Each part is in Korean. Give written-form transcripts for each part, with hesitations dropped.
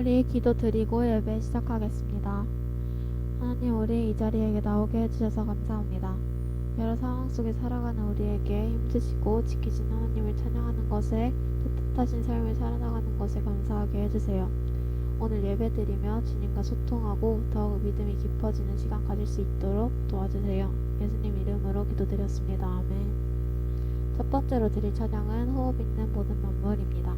우리 기도 드리고 예배 시작하겠습니다. 하나님, 우리 이 자리에 나오게 해주셔서 감사합니다. 여러 상황 속에 살아가는 우리에게 힘주시고 지키신 하나님을 찬양하는 것에 또 뜻하신 삶을 살아나가는 것에 감사하게 해주세요. 오늘 예배 드리며 주님과 소통하고 더욱 믿음이 깊어지는 시간 가질 수 있도록 도와주세요. 예수님 이름으로 기도드렸습니다. 아멘. 첫 번째로 드릴 찬양은 호흡 있는 모든 만물입니다.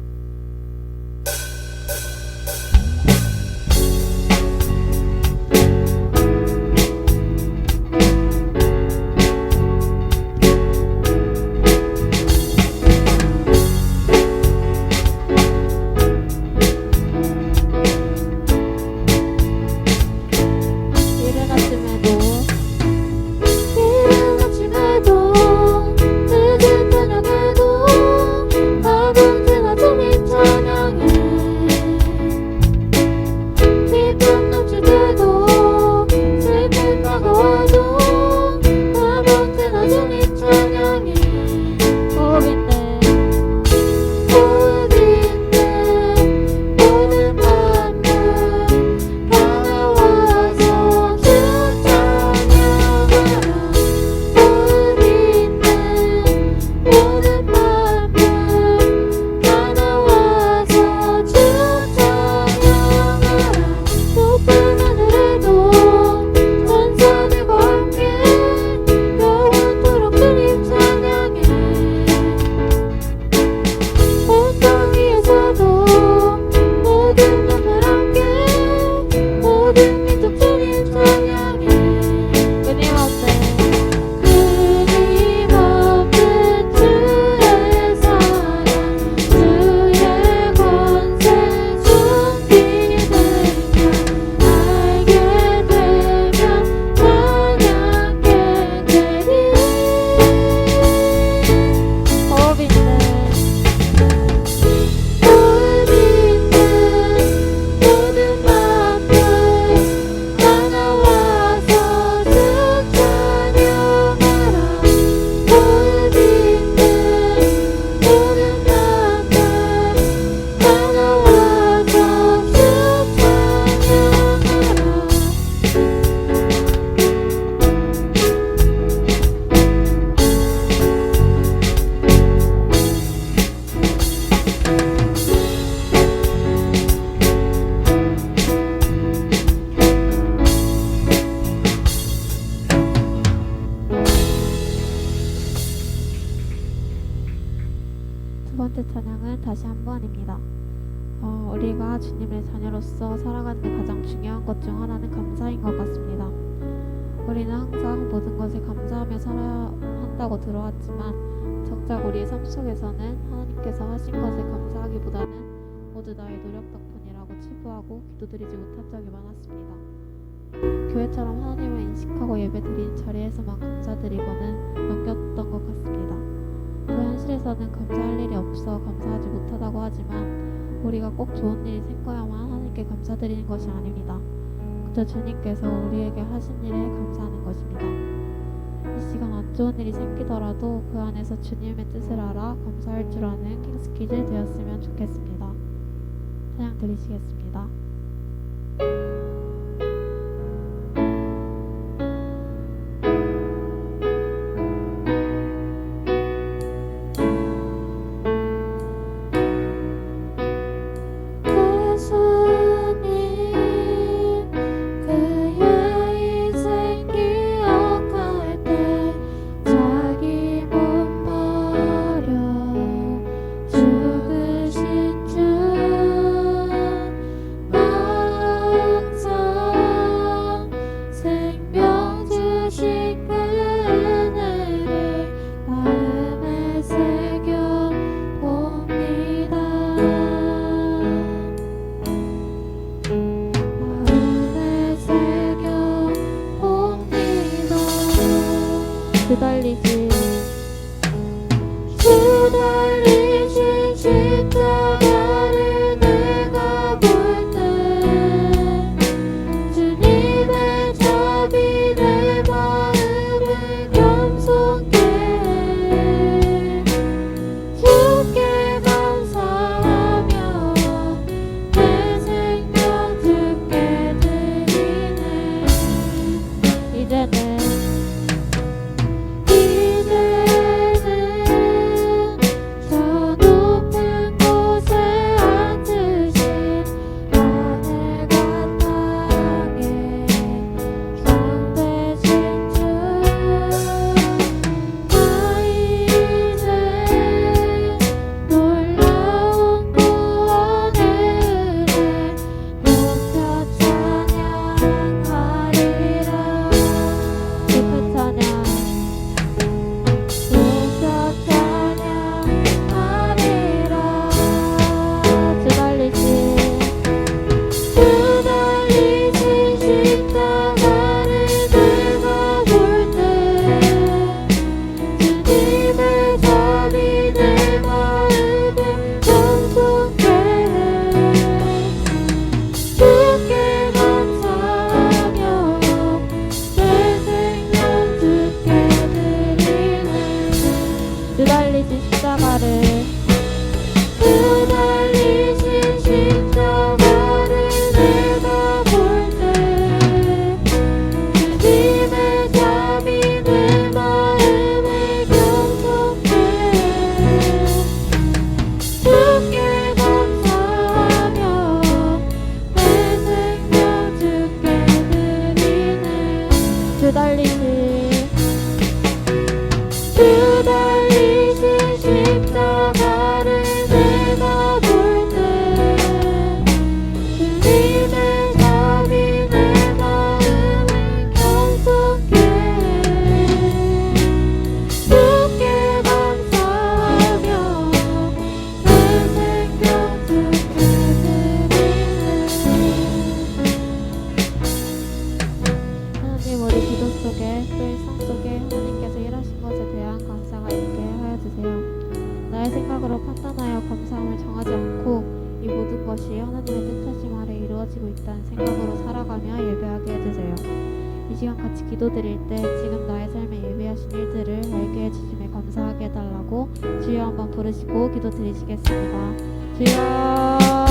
두 번째 찬양은 다시 한 번입니다. 우리가 주님의 자녀로서 살아가는 데 가장 중요한 것 중 하나는 감사인 것 같습니다. 우리는 항상 모든 것에 감사하며 살아야 한다고 들어왔지만 정작 우리의 삶 속에서는 하나님께서 하신 것에 감사하기보다는 모두 나의 노력 덕분이라고 치부하고 기도드리지 못한 적이 많았습니다. 교회처럼 하나님을 인식하고 예배드리는 자리에서만 감사드리고는 넘겼던 것 같습니다. 또 현실에서는 감사할 일이 없어 감사하지 못하다고 하지만 우리가 꼭 좋은 일이 생겨야만 하나님께 감사드리는 것이 아닙니다. 그저 주님께서 우리에게 하신 일에 감사하는 것입니다. 이 시간 안 좋은 일이 생기더라도 그 안에서 주님의 뜻을 알아 감사할 줄 아는 킹스키즈 되었으면 좋겠습니다. 찬양 드리시겠습니다. 죽으신 주 감사함을 정하지 않고 이 모든 것이 하나님의 뜻하심 아래 이루어지고 있다는 생각으로 살아가며 예배하게 해주세요. 이 시간 같이 기도드릴 때 지금 나의 삶에 예배하신 일들을 알게 해주심에 감사하게 해달라고 주여 한번 부르시고 기도드리시겠습니다. 주여.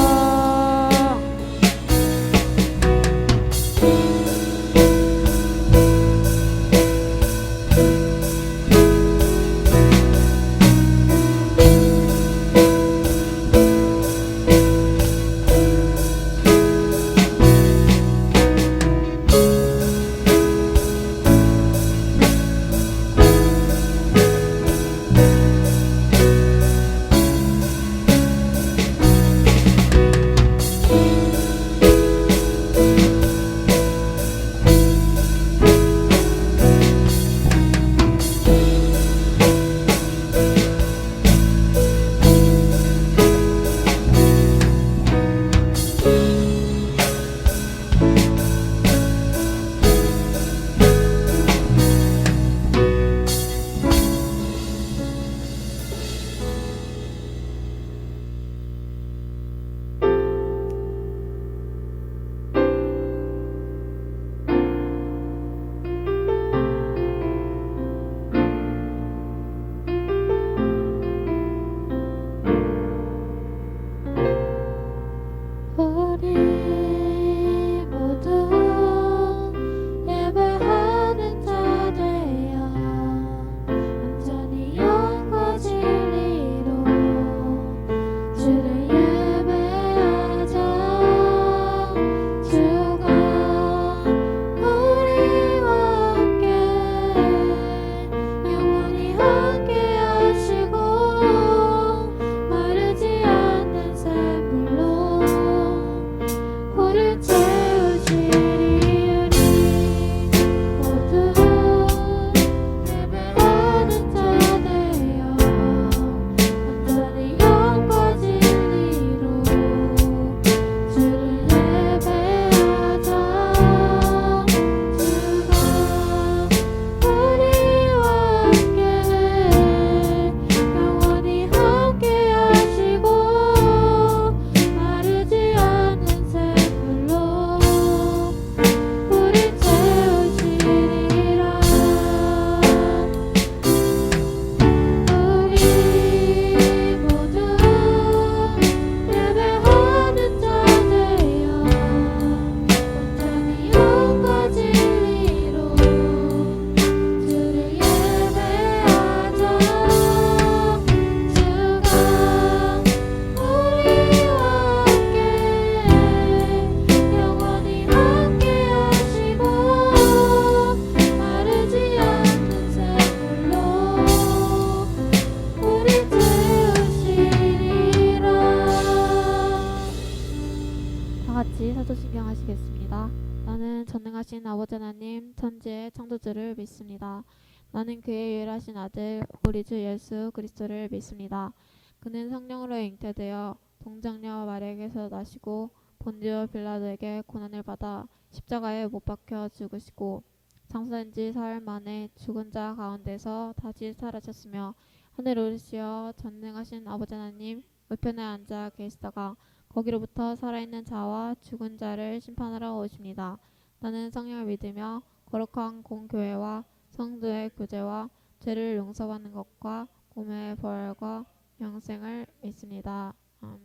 사도신경 하시겠습니다. 나는 전능하신 아버지 하나님 천지의 창조주를 믿습니다. 나는 그의 유일하신 아들 우리 주 예수 그리스도를 믿습니다. 그는 성령으로 잉태되어 동정녀 마리아에게서 나시고 본디오 빌라도에게 고난을 받아 십자가에 못 박혀 죽으시고 장사된 지 사흘 만에 죽은 자 가운데서 다시 살아셨으며 하늘 오르시어 전능하신 아버지 하나님 우편에 앉아 계시다가 거기로부터 살아있는 자와 죽은 자를 심판하러 오십니다. 나는 성령을 믿으며 거룩한 공교회와 성도의 교제와 죄를 용서받는 것과 몸의 부활과 영생을 믿습니다. 아멘.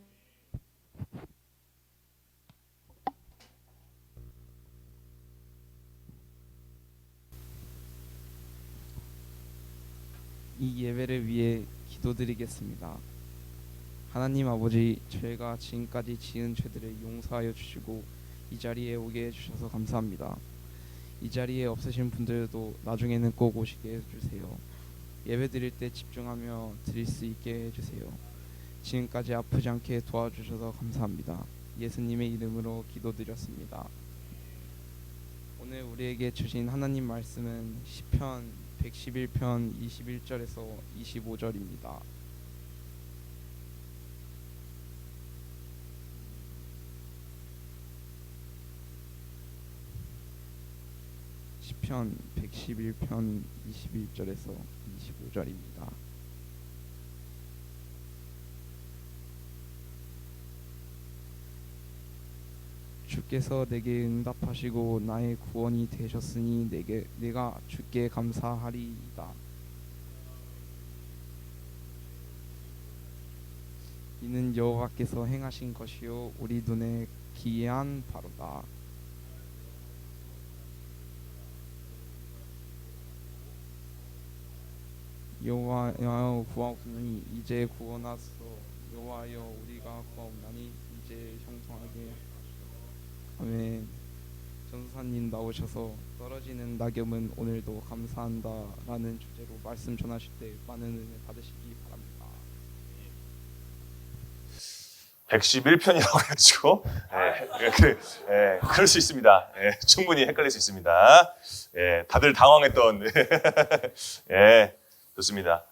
이 예배를 위해 기도드리겠습니다. 하나님 아버지, 저희가 지금까지 지은 죄들을 용서하여 주시고 이 자리에 오게 해주셔서 감사합니다. 이 자리에 없으신 분들도 나중에는 꼭 오시게 해주세요. 예배 드릴 때 집중하며 드릴 수 있게 해주세요. 지금까지 아프지 않게 도와주셔서 감사합니다. 예수님의 이름으로 기도드렸습니다. 오늘 우리에게 주신 하나님 말씀은 시편 111편 21절에서 25절입니다. 시편 111편 21절에서 25절입니다. 주께서 내게 응답하시고 나의 구원이 되셨으니 내가 주께 감사하리이다. 이는 여호와께서 행하신 것이요 우리 눈에 기이한 바로다. 여호와여 구하옵나니 이제 구원하소서. 여호와여 우리가 구하옵나니 이제 형통하게 하소서. 아멘. 전사님 나오셔서 떨어지는 낙엽은 오늘도 감사한다라는 주제로 말씀 전하실 때 많은 은혜 받으시기 바랍니다. 111편이라고 해가지고 그럴 수 있습니다. 충분히 헷갈릴 수 있습니다. 다들 당황했던 좋습니다.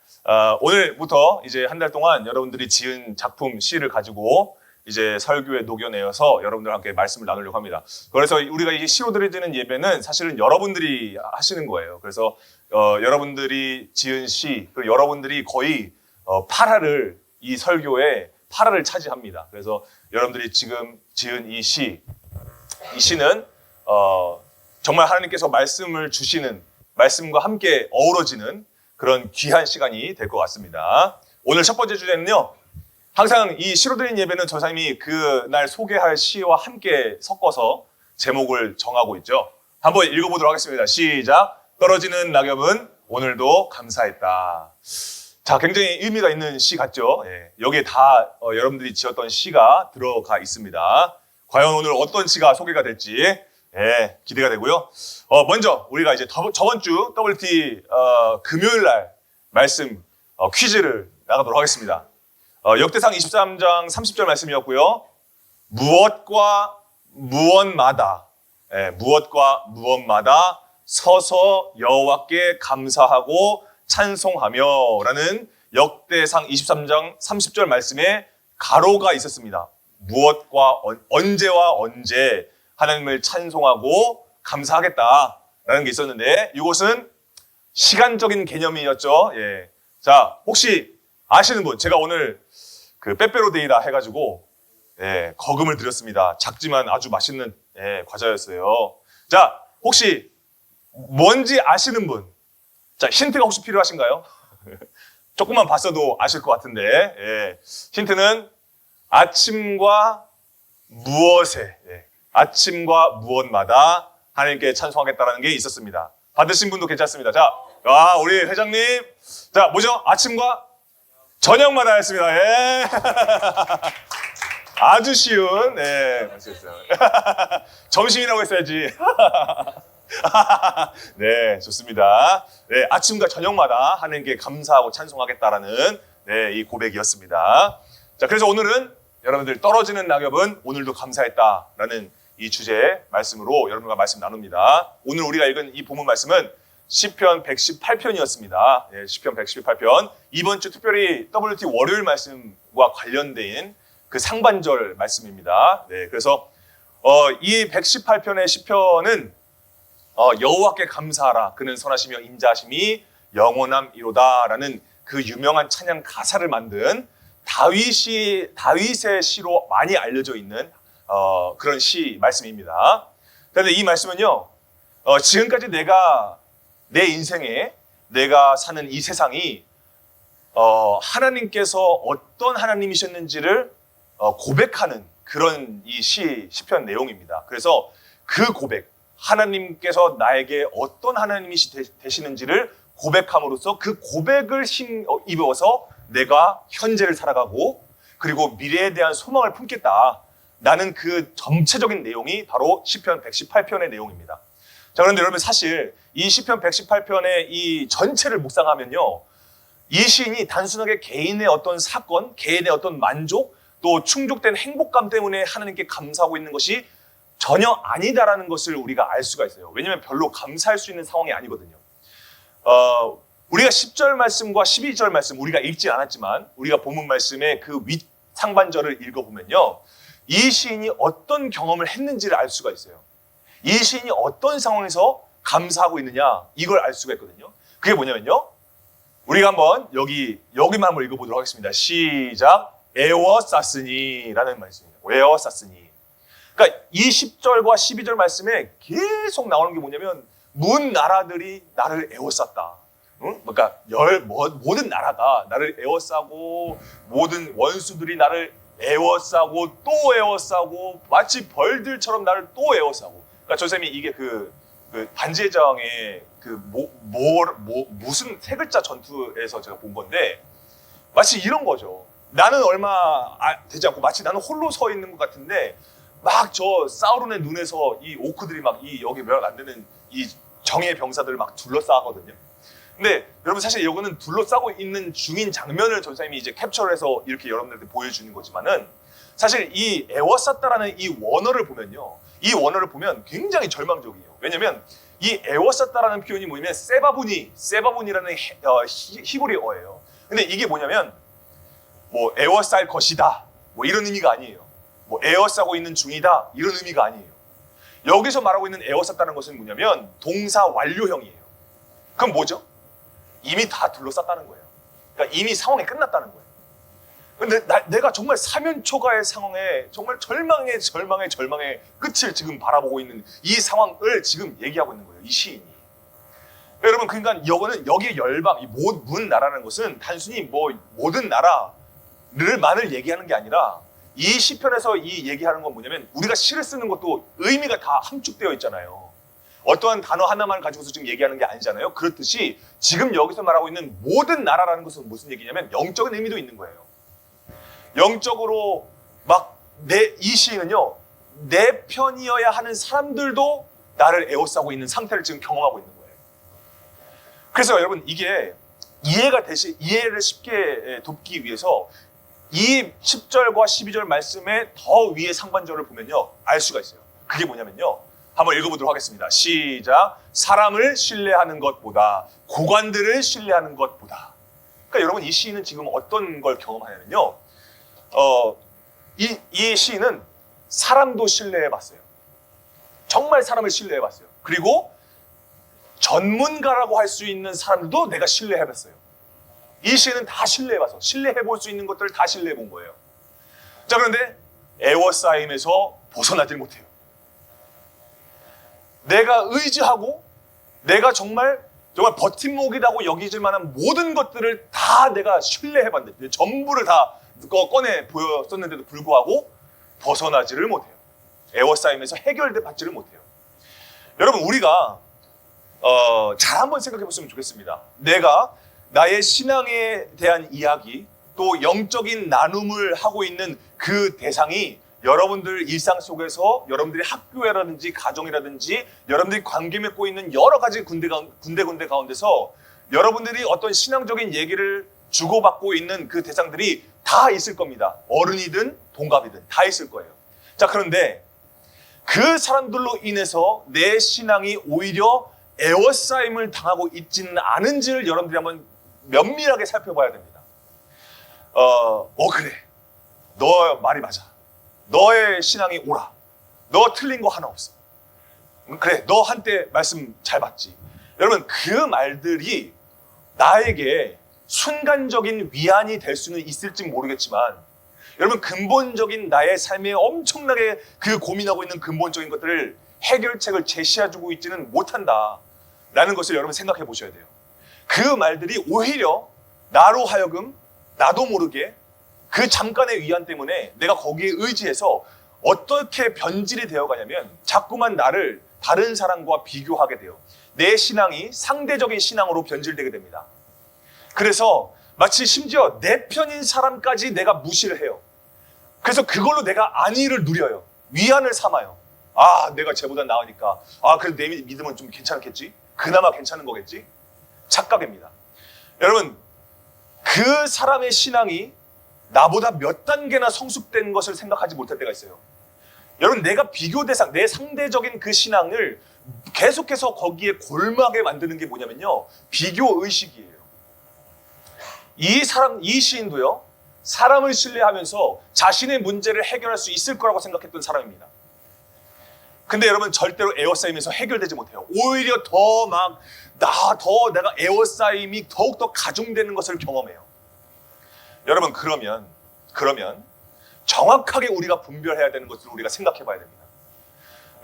오늘부터 이제 한 달 동안 여러분들이 지은 작품 시를 가지고 이제 설교에 녹여내어서 여러분들과 함께 말씀을 나누려고 합니다. 그래서 우리가 이 시로 드리는 예배는 사실은 여러분들이 하시는 거예요. 그래서 여러분들이 지은 시, 그리고 여러분들이 거의 8화를 이 설교에 8화를 차지합니다. 그래서 여러분들이 지금 지은 이 시는 정말 하나님께서 말씀을 주시는, 말씀과 함께 어우러지는 그런 귀한 시간이 될 것 같습니다. 오늘 첫 번째 주제는요, 항상 이 시로 드린 예배는 전사님이 그날 소개할 시와 함께 섞어서 제목을 정하고 있죠. 한번 읽어보도록 하겠습니다. 시작. 떨어지는 낙엽은 오늘도 감사했다. 자, 굉장히 의미가 있는 시 같죠? 여기에 다 여러분들이 지었던 시가 들어가 있습니다. 과연 오늘 어떤 시가 소개가 될지 기대가 되고요. 먼저 우리가 이제 저번 주 WT 금요일 날 말씀 퀴즈를 나가도록 하겠습니다. 역대상 23장 30절 말씀이었고요. 무엇과 무엇마다 서서 여호와께 감사하고 찬송하며 라는 역대상 23장 30절 말씀에 가로가 있었습니다. 무엇과 언제와 언제 하나님을 찬송하고 감사하겠다라는 게 있었는데 이것은 시간적인 개념이었죠. 자, 혹시 아시는 분? 제가 오늘 그 빼빼로데이라 해가지고 거금을 드렸습니다. 작지만 아주 맛있는 과자였어요. 자, 혹시 뭔지 아시는 분? 자, 힌트가 혹시 필요하신가요? 조금만 봤어도 아실 것 같은데 힌트는 아침과 무엇마다 하나님께 찬송하겠다라는 게 있었습니다. 받으신 분도 괜찮습니다. 자, 우리 회장님, 자, 뭐죠? 아침과 저녁마다 했습니다. 아주 쉬운, 맞습니다. 점심이라고 했어야지. 네, 좋습니다. 아침과 저녁마다 하나님께 감사하고 찬송하겠다라는 이 고백이었습니다. 자, 그래서 오늘은 여러분들 떨어지는 낙엽은 오늘도 감사했다라는 이 주제의 말씀으로 여러분과 말씀 나눕니다. 오늘 우리가 읽은 이 본문 말씀은 시편 118편이었습니다. 시편 118편. 이번 주 특별히 WT 월요일 말씀과 관련된 그 상반절 말씀입니다. 그래서 이 118편의 시편은 여호와께 감사하라 그는 선하시며 인자하심이 영원함이로다라는 그 유명한 찬양 가사를 만든 다윗의 시로 많이 알려져 있는 그런 시 말씀입니다. 그런데 이 말씀은요, 지금까지 내 인생에 내가 사는 이 세상이 하나님께서 어떤 하나님이셨는지를 고백하는 그런 이 시편 내용입니다. 그래서 그 고백, 하나님께서 나에게 어떤 하나님이 되시는지를 고백함으로써 그 고백을 입어서 내가 현재를 살아가고 그리고 미래에 대한 소망을 품겠다. 나는 그 전체적인 내용이 바로 시편 118편의 내용입니다. 자, 그런데 여러분 사실 이 시편 118편의 이 전체를 묵상하면요, 이 시인이 단순하게 개인의 어떤 사건, 개인의 어떤 만족, 또 충족된 행복감 때문에 하나님께 감사하고 있는 것이 전혀 아니다라는 것을 우리가 알 수가 있어요. 왜냐하면 별로 감사할 수 있는 상황이 아니거든요. 우리가 10절 말씀과 12절 말씀 우리가 읽지 않았지만 우리가 본문 말씀의 그 윗 상반절을 읽어보면요, 이 시인이 어떤 경험을 했는지를 알 수가 있어요. 이 시인이 어떤 상황에서 감사하고 있느냐, 이걸 알 수가 있거든요. 그게 뭐냐면요, 우리가 한번 여기만 한번 읽어보도록 하겠습니다. 시작. 에워쌌으니 라는 말씀입니다. 에워쌌으니. 그러니까 이 10절과 12절 말씀에 계속 나오는 게 뭐냐면 문 나라들이 나를 에워쌌다. 응? 그러니까 모든 나라가 나를 에워싸고 모든 원수들이 나를 에워싸고 또 에워싸고 마치 벌들처럼 나를 또 에워싸고. 그러니까 조쌤이 이게 그 반지의 제왕의 무슨 세 글자 전투에서 제가 본 건데 마치 이런 거죠. 나는 얼마 되지 않고 마치 나는 홀로 서 있는 것 같은데 막 저 사우론의 눈에서 이 오크들이 막 여기 몇 안 되는 이 정예 병사들을 막 둘러싸거든요. 근데 여러분 사실 이거는 둘러싸고 있는 중인 장면을 전사님이 이제 캡처를 해서 이렇게 여러분들한테 보여주는 거지만은 사실 이 에워쌌다라는 이 원어를 보면요. 이 원어를 보면 굉장히 절망적이에요. 왜냐면 이 에워쌌다라는 표현이 뭐냐면 세바분이라는 히브리어예요. 근데 이게 뭐냐면 뭐 에워쌀 것이다 뭐 이런 의미가 아니에요. 뭐 에워싸고 있는 중이다 이런 의미가 아니에요. 여기서 말하고 있는 에워쌌다는 것은 뭐냐면 동사 완료형이에요. 그럼 뭐죠? 이미 다 둘러쌌다는 거예요. 그러니까 이미 상황이 끝났다는 거예요. 근데 내가 정말 사면초가의 상황에 정말 절망의 끝을 지금 바라보고 있는 이 상황을 지금 얘기하고 있는 거예요. 이 시인이. 여러분 그러니까 이거는 여기에 열방, 이 문 나라는 것은 단순히 뭐 모든 나라를만을 얘기하는 게 아니라 이 시편에서 이 얘기하는 건 뭐냐면 우리가 시를 쓰는 것도 의미가 다 함축되어 있잖아요. 어떠한 단어 하나만 가지고서 지금 얘기하는 게 아니잖아요. 그렇듯이 지금 여기서 말하고 있는 모든 나라라는 것은 무슨 얘기냐면 영적인 의미도 있는 거예요. 영적으로 막 이 시인은요. 내 편이어야 하는 사람들도 나를 에워싸고 있는 상태를 지금 경험하고 있는 거예요. 그래서 여러분 이게 이해를 쉽게 돕기 위해서 이 10절과 12절 말씀의 더 위에 상반절을 보면요. 알 수가 있어요. 그게 뭐냐면요. 한번 읽어보도록 하겠습니다. 시작. 사람을 신뢰하는 것보다 고관들을 신뢰하는 것보다. 그러니까 여러분 이 시인은 지금 어떤 걸 경험하냐면요. 이 시인은 사람도 신뢰해봤어요. 정말 사람을 신뢰해봤어요. 그리고 전문가라고 할 수 있는 사람들도 내가 신뢰해봤어요. 이 시인은 다 신뢰해봐서 신뢰해볼 수 있는 것들을 다 신뢰해본 거예요. 자 그런데 에워싸임에서 벗어나질 못해요. 내가 의지하고 내가 정말 버팀목이라고 여기질 만한 모든 것들을 다 내가 신뢰해봤는데 전부를 다 꺼내 보였었는데도 불구하고 벗어나지를 못해요. 에워싸임에서 해결받지를 못해요. 여러분 우리가 잘 한번 생각해 보시면 좋겠습니다. 내가 나의 신앙에 대한 이야기 또 영적인 나눔을 하고 있는 그 대상이 여러분들 일상 속에서 여러분들의 학교라든지 가정이라든지 여러분들이 관계 맺고 있는 여러 가지 군데 가운데서 여러분들이 어떤 신앙적인 얘기를 주고받고 있는 그 대상들이 다 있을 겁니다. 어른이든 동갑이든 다 있을 거예요. 자 그런데 그 사람들로 인해서 내 신앙이 오히려 에워싸임을 당하고 있지는 않은지를 여러분들이 한번 면밀하게 살펴봐야 됩니다. 그래. 너 말이 맞아. 너의 신앙이 옳아. 너 틀린 거 하나 없어. 그래. 너 한때 말씀 잘 봤지. 여러분 그 말들이 나에게 순간적인 위안이 될 수는 있을지 모르겠지만 여러분 근본적인 나의 삶에 엄청나게 그 고민하고 있는 근본적인 것들을 해결책을 제시해주고 있지는 못한다라는 것을 여러분 생각해 보셔야 돼요. 그 말들이 오히려 나로 하여금 나도 모르게 그 잠깐의 위안 때문에 내가 거기에 의지해서 어떻게 변질이 되어가냐면 자꾸만 나를 다른 사람과 비교하게 돼요. 내 신앙이 상대적인 신앙으로 변질되게 됩니다. 그래서 마치 심지어 내 편인 사람까지 내가 무시를 해요. 그래서 그걸로 내가 안위를 누려요. 위안을 삼아요. 내가 쟤보다 나으니까 그래도 내 믿음은 좀 괜찮겠지? 그나마 괜찮은 거겠지? 착각입니다. 여러분 그 사람의 신앙이 나보다 몇 단계나 성숙된 것을 생각하지 못할 때가 있어요. 여러분 내가 비교 대상, 내 상대적인 그 신앙을 계속해서 거기에 골마게 만드는 게 뭐냐면요. 비교 의식이에요. 이 시인도요. 사람을 신뢰하면서 자신의 문제를 해결할 수 있을 거라고 생각했던 사람입니다. 근데 여러분 절대로 에워싸임에서 해결되지 못해요. 오히려 내가 에워싸임이 더욱더 가중되는 것을 경험해요. 여러분 그러면 정확하게 우리가 분별해야 되는 것을 우리가 생각해 봐야 됩니다.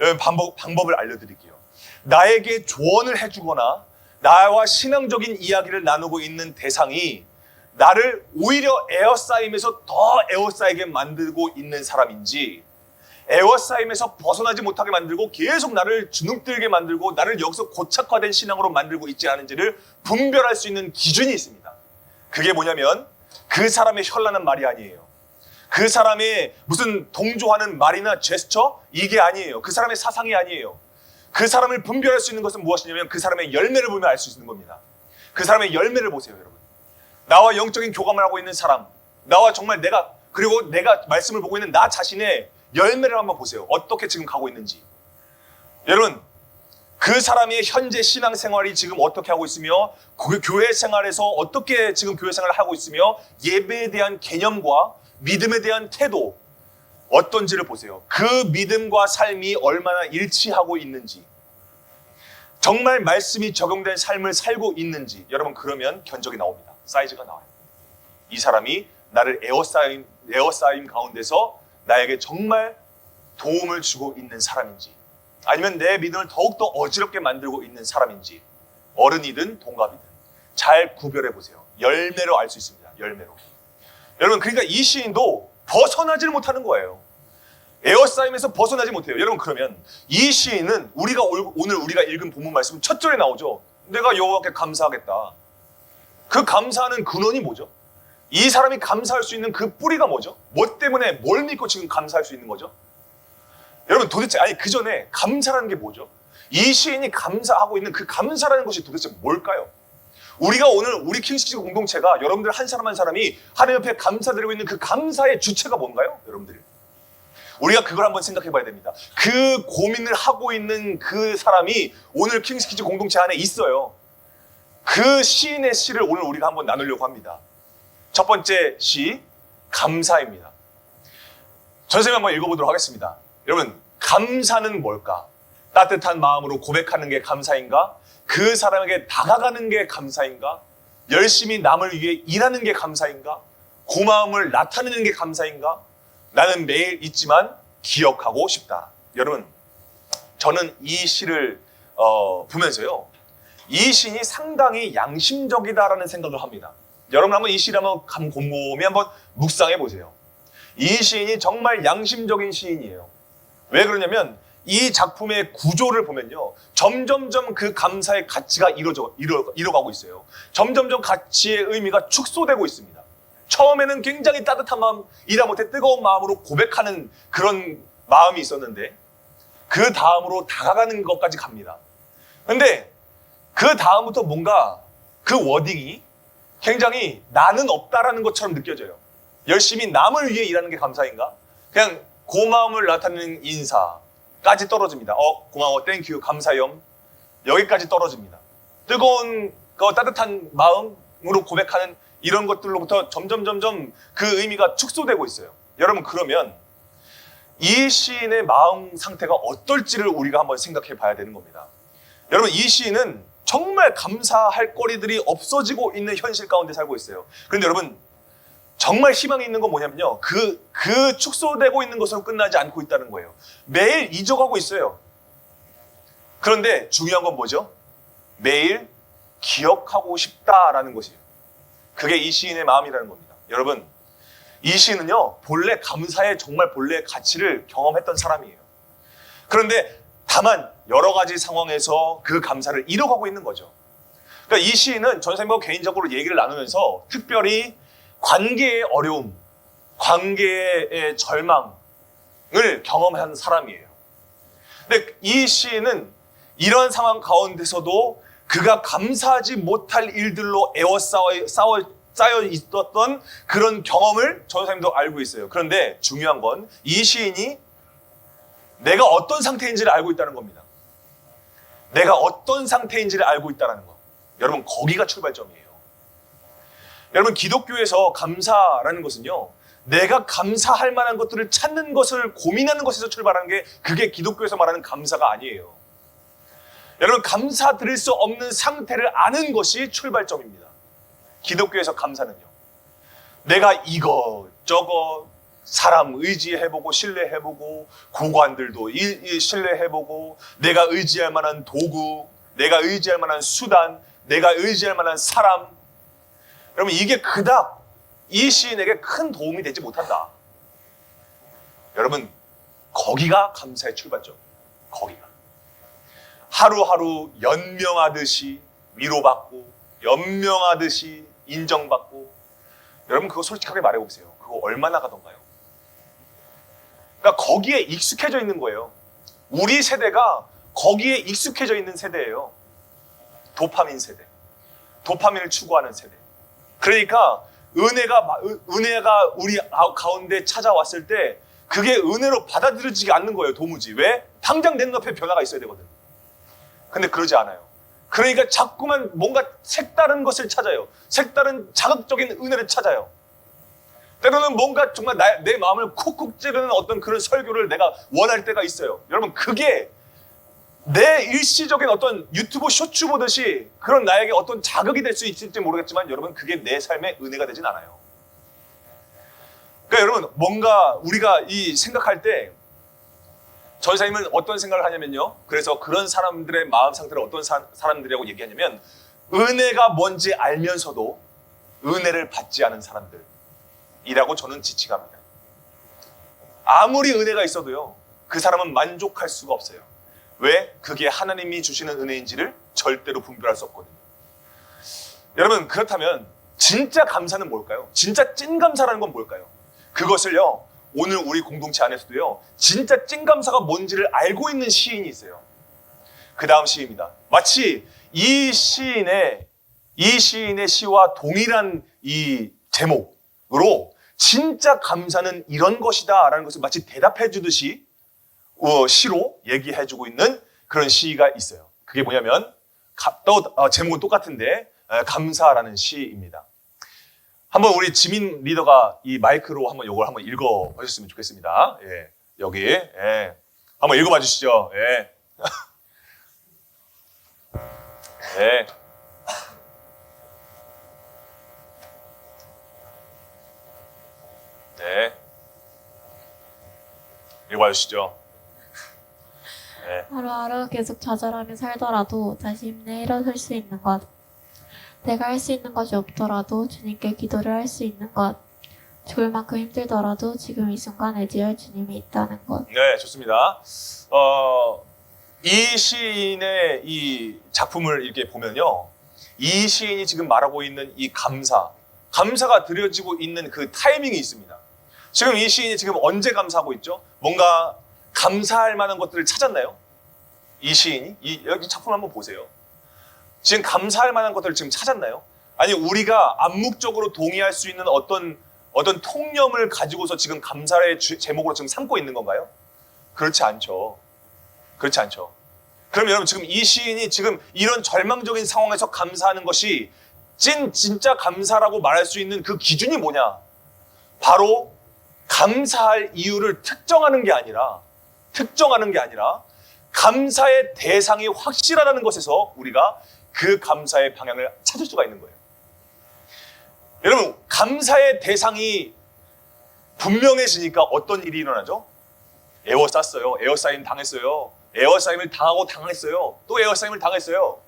여러분 방법을 알려드릴게요. 나에게 조언을 해주거나 나와 신앙적인 이야기를 나누고 있는 대상이 나를 오히려 에어싸임에서 더 에어싸이게 만들고 있는 사람인지, 에어싸임에서 벗어나지 못하게 만들고 계속 나를 주눅들게 만들고 나를 여기서 고착화된 신앙으로 만들고 있지 않은지를 분별할 수 있는 기준이 있습니다. 그게 뭐냐면 그 사람의 현란한 말이 아니에요. 그 사람의 무슨 동조하는 말이나 제스처, 이게 아니에요. 그 사람의 사상이 아니에요. 그 사람을 분별할 수 있는 것은 무엇이냐면 그 사람의 열매를 보면 알 수 있는 겁니다. 그 사람의 열매를 보세요, 여러분. 나와 영적인 교감을 하고 있는 사람, 나와 정말 그리고 내가 말씀을 보고 있는 나 자신의 열매를 한번 보세요. 어떻게 지금 가고 있는지. 여러분, 그 사람의 현재 신앙생활이 지금 어떻게 하고 있으며 그 교회 생활에서 어떻게 지금 교회 생활을 하고 있으며 예배에 대한 개념과 믿음에 대한 태도 어떤지를 보세요. 그 믿음과 삶이 얼마나 일치하고 있는지, 정말 말씀이 적용된 삶을 살고 있는지, 여러분 그러면 견적이 나옵니다. 사이즈가 나와요. 이 사람이 나를 에어싸임 가운데서 나에게 정말 도움을 주고 있는 사람인지, 아니면 내 믿음을 더욱더 어지럽게 만들고 있는 사람인지, 어른이든 동갑이든 잘 구별해 보세요. 열매로 알 수 있습니다. 열매로. 여러분, 그러니까 이 시인도 벗어나지를 못하는 거예요. 에어싸임에서 벗어나지 못해요. 여러분, 그러면 이 시인은 오늘 우리가 읽은 본문 말씀 첫 절에 나오죠. 내가 여호와께 감사하겠다. 그 감사하는 근원이 뭐죠? 이 사람이 감사할 수 있는 그 뿌리가 뭐죠? 뭐 때문에 뭘 믿고 지금 감사할 수 있는 거죠? 여러분, 도대체 그 전에 감사라는 게 뭐죠? 이 시인이 감사하고 있는 그 감사라는 것이 도대체 뭘까요? 우리가 오늘 우리 킹스키즈 공동체가 여러분들 한 사람 한 사람이 하나님 옆에 감사드리고 있는 그 감사의 주체가 뭔가요? 여러분들, 우리가 그걸 한번 생각해 봐야 됩니다. 그 고민을 하고 있는 그 사람이 오늘 킹스키즈 공동체 안에 있어요. 그 시인의 시를 오늘 우리가 한번 나누려고 합니다. 첫 번째 시, 감사입니다. 전생을 한번 읽어보도록 하겠습니다. 여러분, 감사는 뭘까? 따뜻한 마음으로 고백하는 게 감사인가? 그 사람에게 다가가는 게 감사인가? 열심히 남을 위해 일하는 게 감사인가? 고마움을 나타내는 게 감사인가? 나는 매일 있지만 기억하고 싶다. 여러분, 저는 이 시를 보면서요, 이 시인이 상당히 양심적이다라는 생각을 합니다. 여러분 한번 이 시를 한번 곰곰이 한번 묵상해 보세요. 이 시인이 정말 양심적인 시인이에요. 왜 그러냐면 이 작품의 구조를 보면요, 점점점 그 감사의 가치가 이뤄가고 있어요. 점점점 가치의 의미가 축소되고 있습니다. 처음에는 굉장히 따뜻한 마음, 이다 못해 뜨거운 마음으로 고백하는 그런 마음이 있었는데 그 다음으로 다가가는 것까지 갑니다. 근데 그 다음부터 뭔가 그 워딩이 굉장히 나는 없다라는 것처럼 느껴져요. 열심히 남을 위해 일하는 게 감사인가? 그냥 고마움을 나타내는 인사까지 떨어집니다. 고마워, 땡큐, 감사염, 여기까지 떨어집니다. 뜨거운 따뜻한 마음으로 고백하는 이런 것들로부터 점점 그 의미가 축소되고 있어요. 여러분, 그러면 이 시인의 마음 상태가 어떨지를 우리가 한번 생각해 봐야 되는 겁니다. 여러분, 이 시인은 정말 감사할 거리들이 없어지고 있는 현실 가운데 살고 있어요. 그런데 여러분, 정말 희망이 있는 건 뭐냐면요, 그 축소되고 있는 것으로 끝나지 않고 있다는 거예요. 매일 잊어가고 있어요. 그런데 중요한 건 뭐죠? 매일 기억하고 싶다라는 것이에요. 그게 이 시인의 마음이라는 겁니다. 여러분, 이 시인은요, 본래 감사의 정말 본래 가치를 경험했던 사람이에요. 그런데 다만 여러 가지 상황에서 그 감사를 잃어가고 있는 거죠. 그러니까 이 시인은 전생과 개인적으로 얘기를 나누면서 특별히 관계의 어려움, 관계의 절망을 경험한 사람이에요. 근데 이 시인은 이러한 상황 가운데서도 그가 감사하지 못할 일들로 쌓여 있었던 그런 경험을 전사님도 알고 있어요. 그런데 중요한 건 이 시인이 내가 어떤 상태인지를 알고 있다는 겁니다. 내가 어떤 상태인지를 알고 있다는 거. 여러분, 거기가 출발점이에요. 여러분, 기독교에서 감사라는 것은요, 내가 감사할 만한 것들을 찾는 것을 고민하는 것에서 출발하는 게, 그게 기독교에서 말하는 감사가 아니에요. 여러분, 감사드릴 수 없는 상태를 아는 것이 출발점입니다. 기독교에서 감사는요, 내가 이거 저거 사람 의지해보고 신뢰해보고 고관들도 신뢰해보고 내가 의지할 만한 도구, 내가 의지할 만한 수단, 내가 의지할 만한 사람. 여러분 이게 그닥 이 시인에게 큰 도움이 되지 못한다. 여러분 거기가 감사의 출발점. 거기가. 하루하루 연명하듯이 위로받고 연명하듯이 인정받고 여러분 그거 솔직하게 말해보세요. 그거 얼마나 가던가요? 그러니까 거기에 익숙해져 있는 거예요. 우리 세대가 거기에 익숙해져 있는 세대예요. 도파민 세대. 도파민을 추구하는 세대. 그러니까 은혜가 우리 가운데 찾아왔을 때 그게 은혜로 받아들여지지 않는 거예요. 도무지. 왜? 당장 내 눈앞에 변화가 있어야 되거든. 근데 그러지 않아요. 그러니까 자꾸만 뭔가 색다른 것을 찾아요. 색다른 자극적인 은혜를 찾아요. 때로는 뭔가 정말 내 마음을 콕콕 찌르는 어떤 그런 설교를 내가 원할 때가 있어요. 여러분 그게 내 일시적인 어떤 유튜브 쇼츠 보듯이 그런 나에게 어떤 자극이 될 수 있을지 모르겠지만 여러분 그게 내 삶의 은혜가 되진 않아요. 그러니까 여러분 뭔가 우리가 이 생각할 때 전사님은 어떤 생각을 하냐면요. 그래서 그런 사람들의 마음 상태를 어떤 사람들이라고 얘기하냐면 은혜가 뭔지 알면서도 은혜를 받지 않은 사람들이라고 저는 지칭합니다. 아무리 은혜가 있어도요. 그 사람은 만족할 수가 없어요. 왜? 그게 하나님이 주시는 은혜인지를 절대로 분별할 수 없거든요. 여러분 그렇다면 진짜 감사는 뭘까요? 진짜 찐 감사라는 건 뭘까요? 그것을요. 오늘 우리 공동체 안에서도요. 진짜 찐 감사가 뭔지를 알고 있는 시인이 있어요. 그 다음 시입니다. 마치 이 시인의 시와 동일한 이 제목으로 진짜 감사는 이런 것이다 라는 것을 마치 대답해 주듯이 시로 얘기해 주고 있는 그런 시가 있어요. 그게 뭐냐면 제목은 똑같은데 감사라는 시입니다. 한번 우리 지민 리더가 이 마이크로 한번 이걸 한번 읽어 보셨으면 좋겠습니다. 예, 여기 예. 한번 읽어봐 주시죠. 예. 예. 네. 읽어봐 주시죠. 네. 하루하루 계속 좌절하며 살더라도 다시 힘내 일어설 수 있는 것. 내가 할 수 있는 것이 없더라도 주님께 기도를 할 수 있는 것. 죽을 만큼 힘들더라도 지금 이 순간 의지할 주님이 있다는 것. 네, 좋습니다. 이 시인의 이 작품을 이렇게 보면요. 이 시인이 지금 말하고 있는 이 감사가 드려지고 있는 그 타이밍이 있습니다. 지금 이 시인이 지금 언제 감사하고 있죠? 뭔가 감사할 만한 것들을 찾았나요? 이 시인이? 여기 작품 한번 보세요. 지금 감사할 만한 것들을 지금 찾았나요? 아니 우리가 암묵적으로 동의할 수 있는 어떤 통념을 가지고서 지금 감사의 제목으로 지금 삼고 있는 건가요? 그렇지 않죠. 그렇지 않죠. 그럼 여러분 지금 이 시인이 지금 이런 절망적인 상황에서 감사하는 것이 진짜 감사라고 말할 수 있는 그 기준이 뭐냐? 바로 감사할 이유를 특정하는 게 아니라 감사의 대상이 확실하다는 것에서 우리가 그 감사의 방향을 찾을 수가 있는 거예요. 여러분 감사의 대상이 분명해지니까 어떤 일이 일어나죠? 에워쌌어요. 에워싸임 당했어요. 에워싸임을 당하고 당했어요. 또 에워싸임을 당했어요.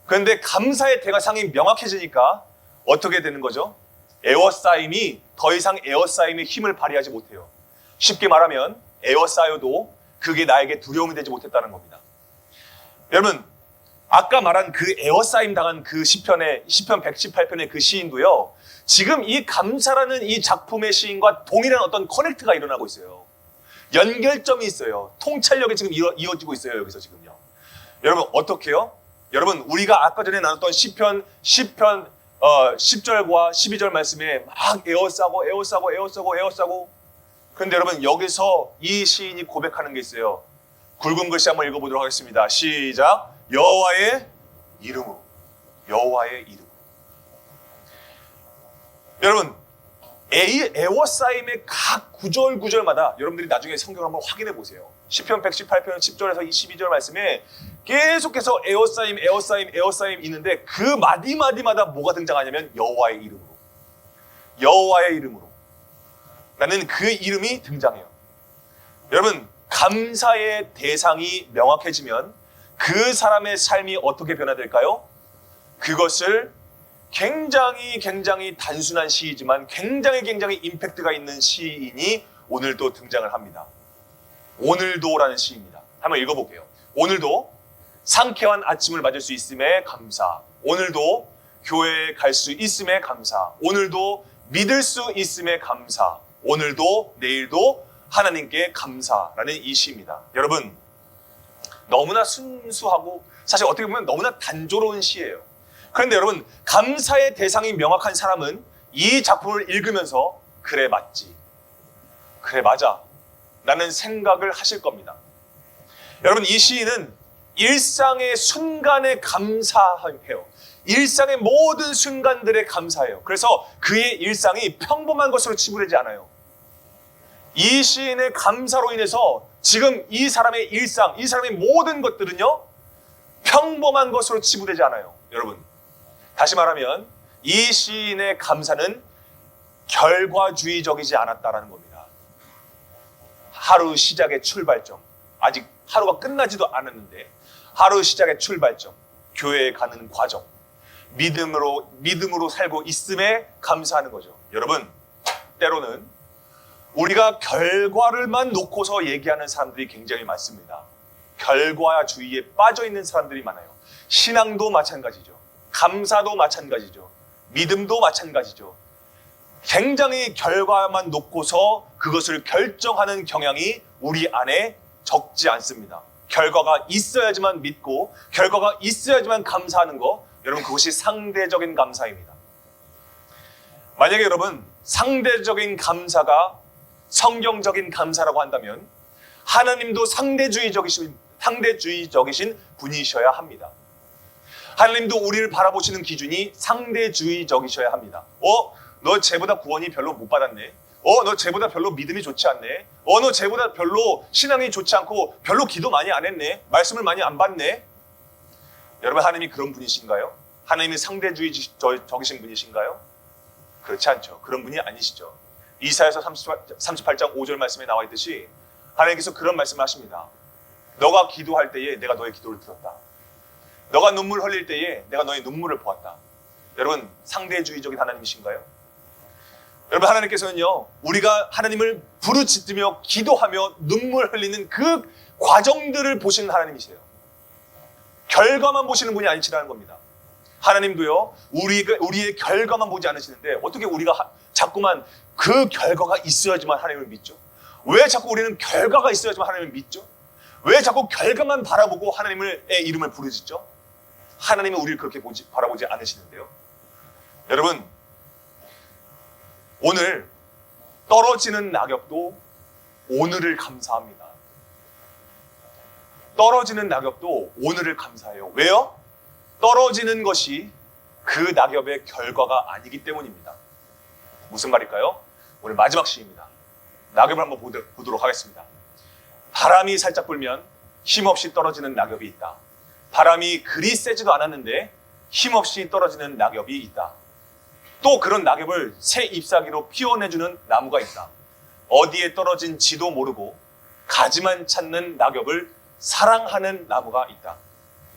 그런데 감사의 대상이 명확해지니까 어떻게 되는 거죠? 에워싸임이 더 이상 에워싸임의 힘을 발휘하지 못해요. 쉽게 말하면 에워싸여도 그게 나에게 두려움이 되지 못했다는 겁니다. 여러분 아까 말한 그 에워싸임 당한 그 시편 118편의 그 시인도요. 지금 이 감사라는 이 작품의 시인과 동일한 어떤 커넥트가 일어나고 있어요. 연결점이 있어요. 통찰력이 지금 이어지고 있어요. 여기서 지금요. 여러분 어떻게요? 여러분 우리가 아까 전에 나눴던 시편 10절과 12절 말씀에 막 에워싸고 그런데 여러분 여기서 이 시인이 고백하는 게 있어요. 굵은 글씨 한번 읽어보도록 하겠습니다. 시작. 여호와의 이름으로. 여러분 에워싸임의 각 구절마다 여러분들이 나중에 성경을 한번 확인해 보세요. 시편 118편 10절에서 22절 말씀에 계속해서 에워싸임 있는데 그 마디마디마다 뭐가 등장하냐면 여호와의 이름으로. 라는 그 이름이 등장해요. 여러분, 감사의 대상이 명확해지면 그 사람의 삶이 어떻게 변화될까요? 그것을 굉장히 단순한 시이지만 굉장히 임팩트가 있는 시인이 오늘도 등장을 합니다. 오늘도라는 시입니다. 한번 읽어볼게요. 오늘도 상쾌한 아침을 맞을 수 있음에 감사. 오늘도 교회에 갈 수 있음에 감사. 오늘도 믿을 수 있음에 감사. 오늘도 내일도 하나님께 감사라는 이 시입니다. 여러분, 너무나 순수하고 사실 어떻게 보면 너무나 단조로운 시예요. 그런데 여러분, 감사의 대상이 명확한 사람은 이 작품을 읽으면서 그래 맞지, 그래 맞아 라는 생각을 하실 겁니다. 여러분, 이 시인은 일상의 순간에 감사해요. 일상의 모든 순간들에 감사해요. 그래서 그의 일상이 평범한 것으로 치부되지 않아요. 이 시인의 감사로 인해서 지금 이 사람의 일상, 이 사람의 모든 것들은요, 평범한 것으로 치부되지 않아요. 여러분, 다시 말하면 이 시인의 감사는 결과주의적이지 않았다라는 겁니다. 하루 시작의 출발점, 아직 하루가 끝나지도 않았는데 하루 시작의 출발점, 교회에 가는 과정, 믿음으로 살고 있음에 감사하는 거죠. 여러분, 때로는 우리가 결과를만 놓고서 얘기하는 사람들이 굉장히 많습니다. 결과주의에 빠져 있는 사람들이 많아요. 신앙도 마찬가지죠. 감사도 마찬가지죠. 믿음도 마찬가지죠. 굉장히 결과만 놓고서 그것을 결정하는 경향이 우리 안에 적지 않습니다. 결과가 있어야지만 믿고 결과가 있어야지만 감사하는 거, 여러분, 그것이 상대적인 감사입니다. 만약에 여러분, 상대적인 감사가 성경적인 감사라고 한다면 하나님도 상대주의적이신 분이셔야 합니다. 하나님도 우리를 바라보시는 기준이 상대주의적이셔야 합니다. 너 쟤보다 구원이 별로 못 받았네. 너 쟤보다 별로 믿음이 좋지 않네. 너 쟤보다 별로 신앙이 좋지 않고 별로 기도 많이 안 했네. 말씀을 많이 안 받네. 여러분, 하나님이 그런 분이신가요? 하나님이 상대주의적이신 분이신가요? 그렇지 않죠. 그런 분이 아니시죠. 이사야서 38장 5절 말씀에 나와 있듯이 하나님께서 그런 말씀을 하십니다. 너가 기도할 때에 내가 너의 기도를 들었다. 너가 눈물 흘릴 때에 내가 너의 눈물을 보았다. 여러분, 상대주의적인 하나님이신가요? 여러분, 하나님께서는요, 우리가 하나님을 부르짖으며 기도하며 눈물 흘리는 그 과정들을 보시는 하나님이세요. 결과만 보시는 분이 아니시라는 겁니다. 하나님도요, 우리의 결과만 보지 않으시는데 어떻게 우리가 자꾸만 그 결과가 있어야지만 하나님을 믿죠? 왜 자꾸 우리는 결과가 있어야지만 하나님을 믿죠? 왜 자꾸 결과만 바라보고 하나님의 이름을 부르짖죠? 하나님은 우리를 그렇게 바라보지 않으시는데요. 여러분, 오늘 떨어지는 낙엽도 오늘을 감사합니다. 떨어지는 낙엽도 오늘을 감사해요. 왜요? 떨어지는 것이 그 낙엽의 결과가 아니기 때문입니다. 무슨 말일까요? 오늘 마지막 시입니다. 낙엽을 한번 보도록 하겠습니다. 바람이 살짝 불면 힘없이 떨어지는 낙엽이 있다. 바람이 그리 세지도 않았는데 힘없이 떨어지는 낙엽이 있다. 또 그런 낙엽을 새 잎사귀로 피워내주는 나무가 있다. 어디에 떨어진지도 모르고 가지만 찾는 낙엽을 사랑하는 나무가 있다.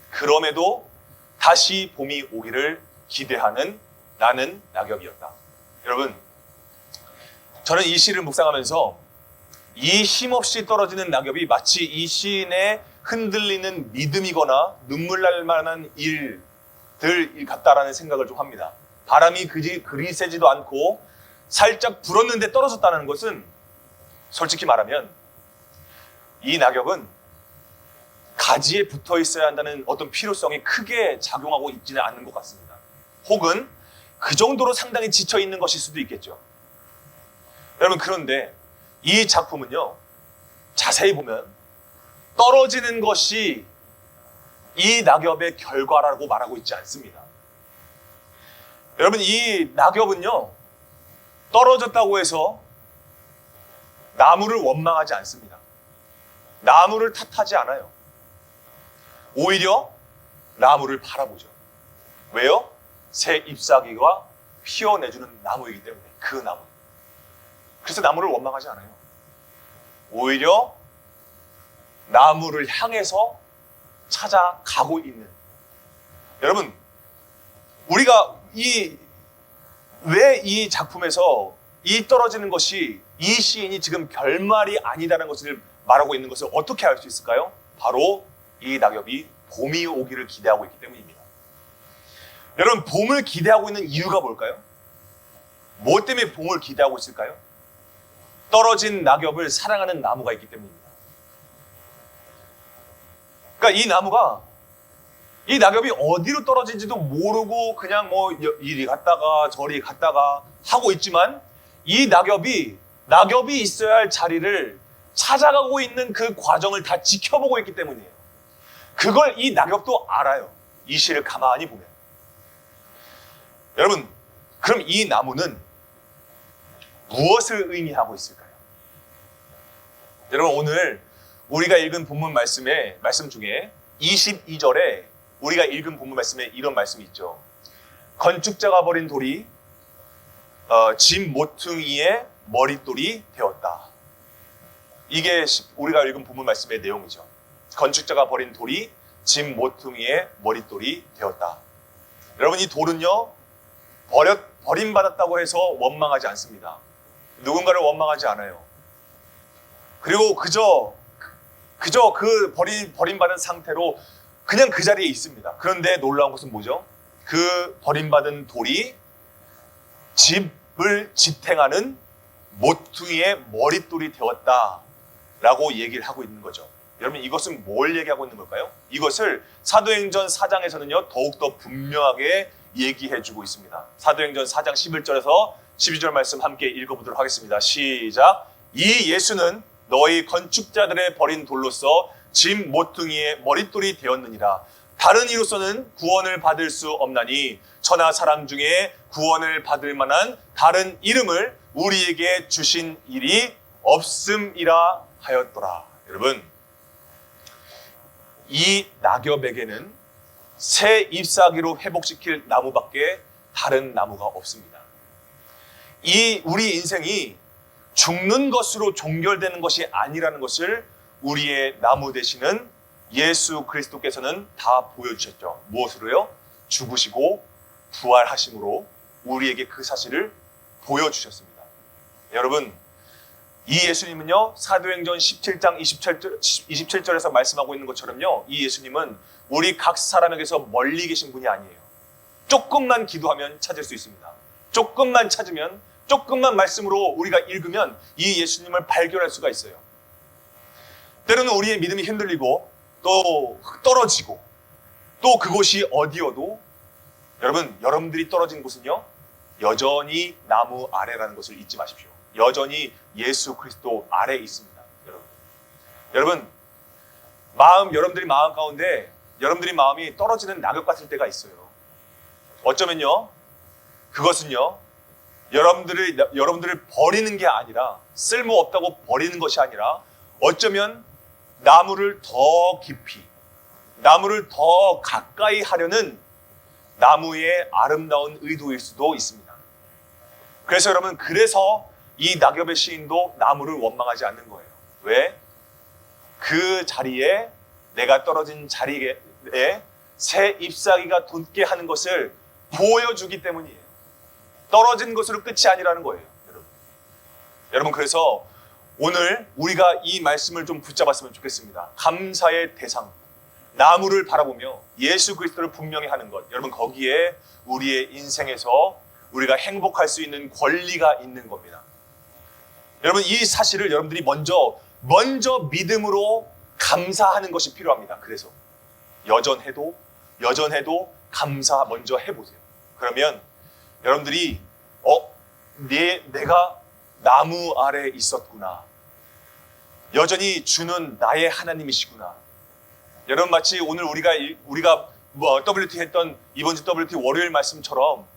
그럼에도 다시 봄이 오기를 기대하는 나는 낙엽이었다. 여러분, 저는 이 시를 묵상하면서 이 힘없이 떨어지는 낙엽이 마치 이 시인의 흔들리는 믿음이거나 눈물 날 만한 일들 같다라는 생각을 좀 합니다. 바람이 그리 세지도 않고 살짝 불었는데 떨어졌다는 것은 솔직히 말하면 이 낙엽은 가지에 붙어 있어야 한다는 어떤 필요성이 크게 작용하고 있지는 않는 것 같습니다. 혹은 그 정도로 상당히 지쳐 있는 것일 수도 있겠죠. 여러분, 그런데 이 작품은요, 자세히 보면 떨어지는 것이 이 낙엽의 결과라고 말하고 있지 않습니다. 여러분, 이 낙엽은요, 떨어졌다고 해서 나무를 원망하지 않습니다. 나무를 탓하지 않아요. 오히려 나무를 바라보죠. 왜요? 새 잎사귀가 피어내주는 나무이기 때문에. 그 나무. 그래서 나무를 원망하지 않아요. 오히려 나무를 향해서 찾아가고 있는. 여러분, 우리가 왜 이 작품에서 이 떨어지는 것이 이 시인이 지금 결말이 아니다라는 것을 말하고 있는 것을 어떻게 알 수 있을까요? 바로 이 낙엽이 봄이 오기를 기대하고 있기 때문입니다. 여러분, 봄을 기대하고 있는 이유가 뭘까요? 뭐 때문에 봄을 기대하고 있을까요? 떨어진 낙엽을 사랑하는 나무가 있기 때문입니다. 그러니까 이 낙엽이 어디로 떨어진지도 모르고 그냥 뭐 이리 갔다가 저리 갔다가 하고 있지만 이 낙엽이 있어야 할 자리를 찾아가고 있는 그 과정을 다 지켜보고 있기 때문이에요. 그걸 이 낙엽도 알아요. 이 시를 가만히 보면. 여러분, 그럼 이 나무는 무엇을 의미하고 있을까요? 여러분, 오늘 우리가 읽은 본문 말씀 중에 22절에 우리가 읽은 본문 말씀에 이런 말씀이 있죠. 건축자가 버린 돌이 집 모퉁이의 머릿돌이 되었다. 이게 우리가 읽은 본문 말씀의 내용이죠. 건축자가 버린 돌이 집 모퉁이의 머릿돌이 되었다. 여러분, 이 돌은요, 버림받았다고 해서 원망하지 않습니다. 누군가를 원망하지 않아요. 그리고 그저 그 버림받은 상태로 그냥 그 자리에 있습니다. 그런데 놀라운 것은 뭐죠? 그 버림받은 돌이 집을 지탱하는 모퉁이의 머릿돌이 되었다라고 얘기를 하고 있는 거죠. 여러분, 이것은 뭘 얘기하고 있는 걸까요? 이것을 사도행전 4장에서는요 더욱더 분명하게 얘기해주고 있습니다. 사도행전 4장 11절에서 12절 말씀 함께 읽어보도록 하겠습니다. 시작. 이 예수는 너희 건축자들의 버린 돌로서 집 모퉁이의 머릿돌이 되었느니라. 다른 이로서는 구원을 받을 수 없나니 천하 사람 중에 구원을 받을 만한 다른 이름을 우리에게 주신 일이 없음이라 하였더라. 여러분, 이 낙엽에게는 새 잎사귀로 회복시킬 나무밖에 다른 나무가 없습니다. 우리 인생이 죽는 것으로 종결되는 것이 아니라는 것을 우리의 나무 되시는 예수 그리스도께서는 다 보여주셨죠. 무엇으로요? 죽으시고 부활하심으로 우리에게 그 사실을 보여주셨습니다. 여러분, 이 예수님은요, 사도행전 17장 27절에서 말씀하고 있는 것처럼요, 이 예수님은 우리 각 사람에게서 멀리 계신 분이 아니에요. 조금만 기도하면 찾을 수 있습니다. 조금만 찾으면, 조금만 말씀으로 우리가 읽으면 이 예수님을 발견할 수가 있어요. 때로는 우리의 믿음이 흔들리고 또 떨어지고 또 그곳이 어디여도 여러분들이 떨어진 곳은요, 여전히 나무 아래라는 것을 잊지 마십시오. 여전히 예수 그리스도 아래에 있습니다. 여러분, 여러분들이 마음 가운데 여러분들이 마음이 떨어지는 낙엽 같을 때가 있어요. 어쩌면요, 그것은요, 여러분들을 버리는 게 아니라, 쓸모없다고 버리는 것이 아니라, 어쩌면 나무를 더 깊이, 나무를 더 가까이 하려는 나무의 아름다운 의도일 수도 있습니다. 그래서 여러분, 이 낙엽의 시인도 나무를 원망하지 않는 거예요. 왜? 그 자리에, 내가 떨어진 자리에 새 잎사귀가 돋게 하는 것을 보여주기 때문이에요. 떨어진 것으로 끝이 아니라는 거예요. 여러분, 그래서 오늘 우리가 이 말씀을 좀 붙잡았으면 좋겠습니다. 감사의 대상, 나무를 바라보며 예수 그리스도를 분명히 하는 것. 여러분, 거기에 우리의 인생에서 우리가 행복할 수 있는 권리가 있는 겁니다. 여러분, 이 사실을 여러분들이 먼저 믿음으로 감사하는 것이 필요합니다. 그래서 여전해도 감사 먼저 해보세요. 그러면 여러분들이 내가 나무 아래에 있었구나. 여전히 주는 나의 하나님이시구나. 여러분, 마치 오늘 우리가 WT 했던 이번 주 WT 월요일 말씀처럼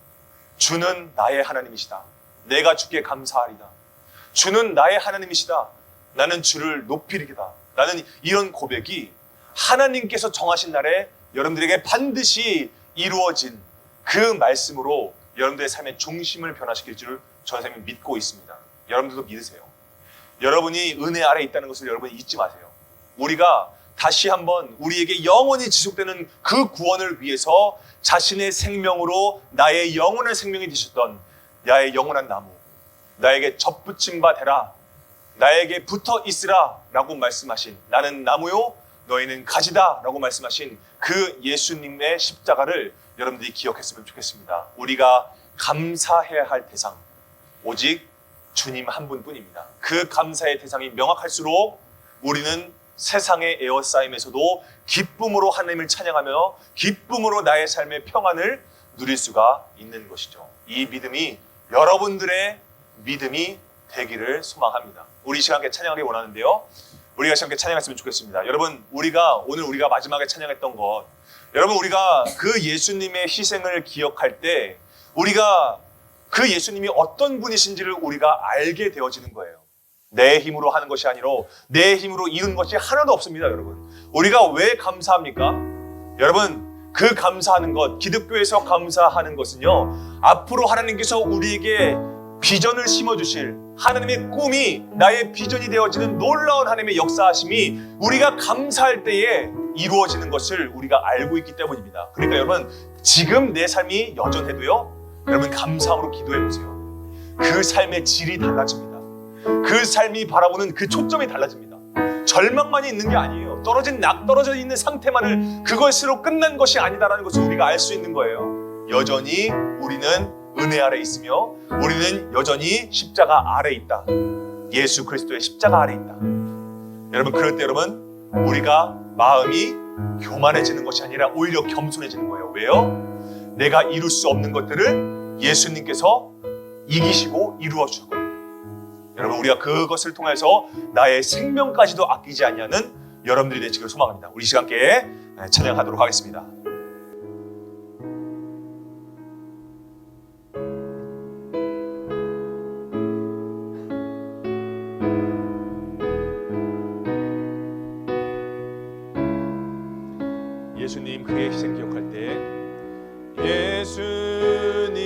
주는 나의 하나님이시다. 내가 주께 감사하리다. 주는 나의 하나님이시다. 나는 주를 높이리다. 나는 이런 고백이 하나님께서 정하신 날에 여러분들에게 반드시 이루어진 그 말씀으로 여러분들의 삶의 중심을 변화시킬 줄 전 선생님이 믿고 있습니다. 여러분들도 믿으세요. 여러분이 은혜 아래 있다는 것을 여러분이 잊지 마세요. 우리가 다시 한번 우리에게 영원히 지속되는 그 구원을 위해서 자신의 생명으로 나의 영원한 생명이 되셨던 나의 영원한 나무, 나에게 접붙임 바 되라, 나에게 붙어 있으라 라고 말씀하신, 나는 나무요 너희는 가지다 라고 말씀하신 그 예수님의 십자가를 여러분들이 기억했으면 좋겠습니다. 우리가 감사해야 할 대상 오직 주님 한 분뿐입니다. 그 감사의 대상이 명확할수록 우리는 세상의 에워싸임에서도 기쁨으로 하나님을 찬양하며 기쁨으로 나의 삶의 평안을 누릴 수가 있는 것이죠. 이 믿음이 여러분들의 믿음이 되기를 소망합니다. 우리 시간 함께 찬양하기 원하는데요. 우리가 시간 함께 찬양했으면 좋겠습니다. 여러분, 오늘 우리가 마지막에 찬양했던 것, 여러분 우리가 그 예수님의 희생을 기억할 때 우리가 그 예수님이 어떤 분이신지를 우리가 알게 되어지는 거예요. 내 힘으로 하는 것이 아니라 내 힘으로 이룬 것이 하나도 없습니다. 여러분, 우리가 왜 감사합니까? 여러분, 그 감사하는 것, 기독교에서 감사하는 것은요, 앞으로 하나님께서 우리에게 비전을 심어주실 하나님의 꿈이 나의 비전이 되어지는 놀라운 하나님의 역사하심이 우리가 감사할 때에 이루어지는 것을 우리가 알고 있기 때문입니다. 그러니까 여러분, 지금 내 삶이 여전해도요, 여러분 감사함으로 기도해보세요. 그 삶의 질이 달라집니다. 그 삶이 바라보는 그 초점이 달라집니다. 절망만이 있는 게 아니에요. 떨어져 있는 상태만을 그것으로 끝난 것이 아니다라는 것을 우리가 알 수 있는 거예요. 여전히 우리는 은혜 아래 있으며 우리는 여전히 십자가 아래 있다. 예수 그리스도의 십자가 아래 있다. 여러분, 그럴 때 여러분, 우리가 마음이 교만해지는 것이 아니라 오히려 겸손해지는 거예요. 왜요? 내가 이룰 수 없는 것들을 예수님께서 이기시고 이루어 주셨거든요. 여러분, 우리가 그것을 통해서 나의 생명까지도 아끼지 아니하는 여러분들이 되시기를 소망합니다. 우리 시간 함께 찬양하도록 하겠습니다. 예수님 그의 희생 기억할 때, 예수님